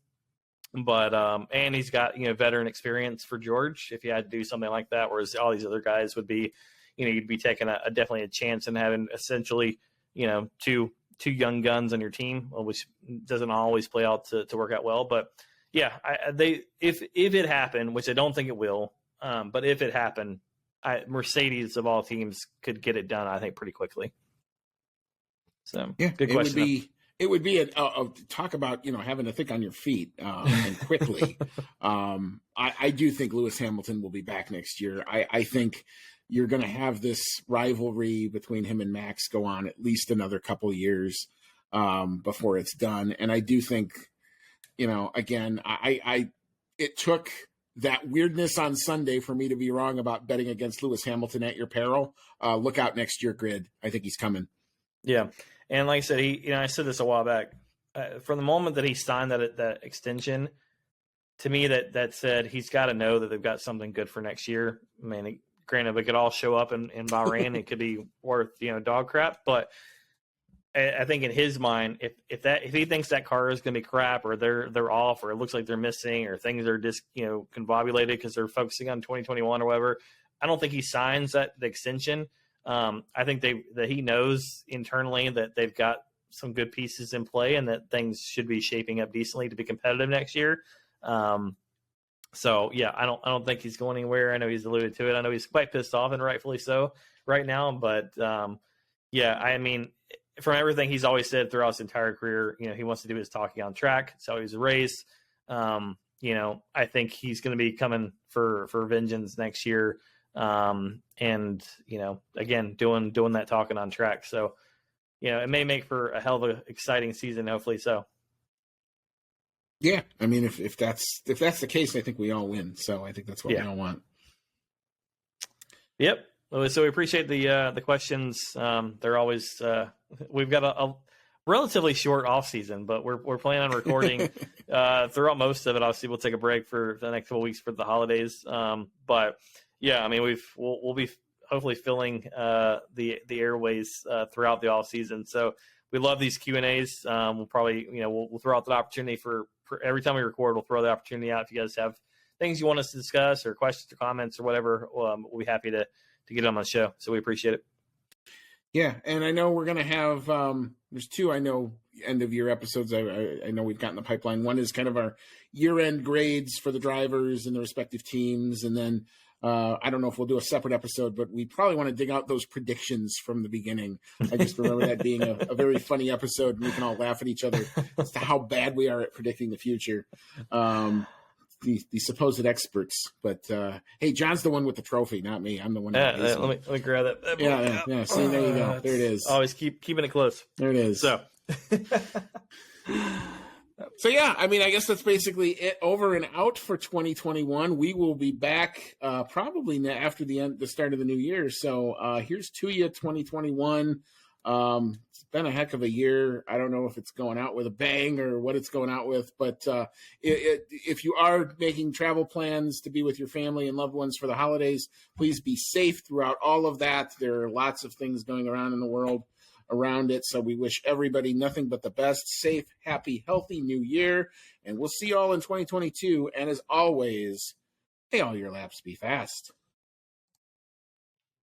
But and he's got veteran experience for George if you had to do something like that, whereas all these other guys would be, you'd be taking definitely a chance and having essentially two young guns on your team, which doesn't always play out to work out well. But yeah, if it happened, which I don't think it will, but if it happened, Mercedes of all teams could get it done, I think, pretty quickly. So yeah, good question. It would be a talk about, having to think on your feet and quickly. I do think Lewis Hamilton will be back next year. I think you're going to have this rivalry between him and Max go on at least another couple years before it's done. And I do think, again, it took that weirdness on Sunday for me to be wrong about betting against Lewis Hamilton at your peril. Look out next year, Grid. I think he's coming. Yeah. And like I said, I said this a while back, from the moment that he signed that extension, to me that said he's got to know that they've got something good for next year. I mean, granted, we could all show up in Bahrain. It could be worth, dog crap. But I think in his mind, if he thinks that car is going to be crap, or they're off, or it looks like they're missing, or things are just, convolvulated because they're focusing on 2021 or whatever, I don't think he signs the extension. I think that he knows internally that they've got some good pieces in play and that things should be shaping up decently to be competitive next year. So yeah, I don't think he's going anywhere. I know he's alluded to it. I know he's quite pissed off, and rightfully so right now. But yeah, I mean, from everything he's always said throughout his entire career, he wants to do his talking on track. It's always a race. I think he's going to be coming for vengeance next year. And again, doing that talking on track. So, it may make for a hell of an exciting season. Hopefully so. Yeah. I mean, if that's the case, I think we all win. So I think that's what we all want. Yep. So we appreciate the questions. They're always, we've got a relatively short off season, but we're planning on recording, throughout most of it. Obviously we'll take a break for the next couple of weeks for the holidays. But yeah, I mean, we'll be hopefully filling the airways throughout the off season. So we love these Q&As. We'll probably we'll throw out the opportunity for every time we record. We'll throw the opportunity out if you guys have things you want us to discuss or questions or comments or whatever. We'll be happy to get on the show. So we appreciate it. Yeah, and I know we're gonna have there's two end of year episodes. I know we've got in the pipeline. One is kind of our year end grades for the drivers and the respective teams, and then. I don't know if we'll do a separate episode, but we probably want to dig out those predictions from the beginning. I just remember that being a very funny episode, and we can all laugh at each other as to how bad we are at predicting the future. The supposed experts. But hey, John's the one with the trophy, not me. I'm the one. Let me grab that. Yeah. See, there you go. There it is. Always keeping it close. There it is. So yeah, I mean, I guess that's basically it. Over and out for 2021. We will be back probably after the start of the new year. So here's to you, 2021. It's been a heck of a year. I don't know if it's going out with a bang or what it's going out with, but if you are making travel plans to be with your family and loved ones for the holidays, please be safe throughout all of that. There are lots of things going around in the world around it. So we wish everybody nothing but the best, safe, happy, healthy new year. And we'll see you all in 2022. And as always, may all your laps be fast.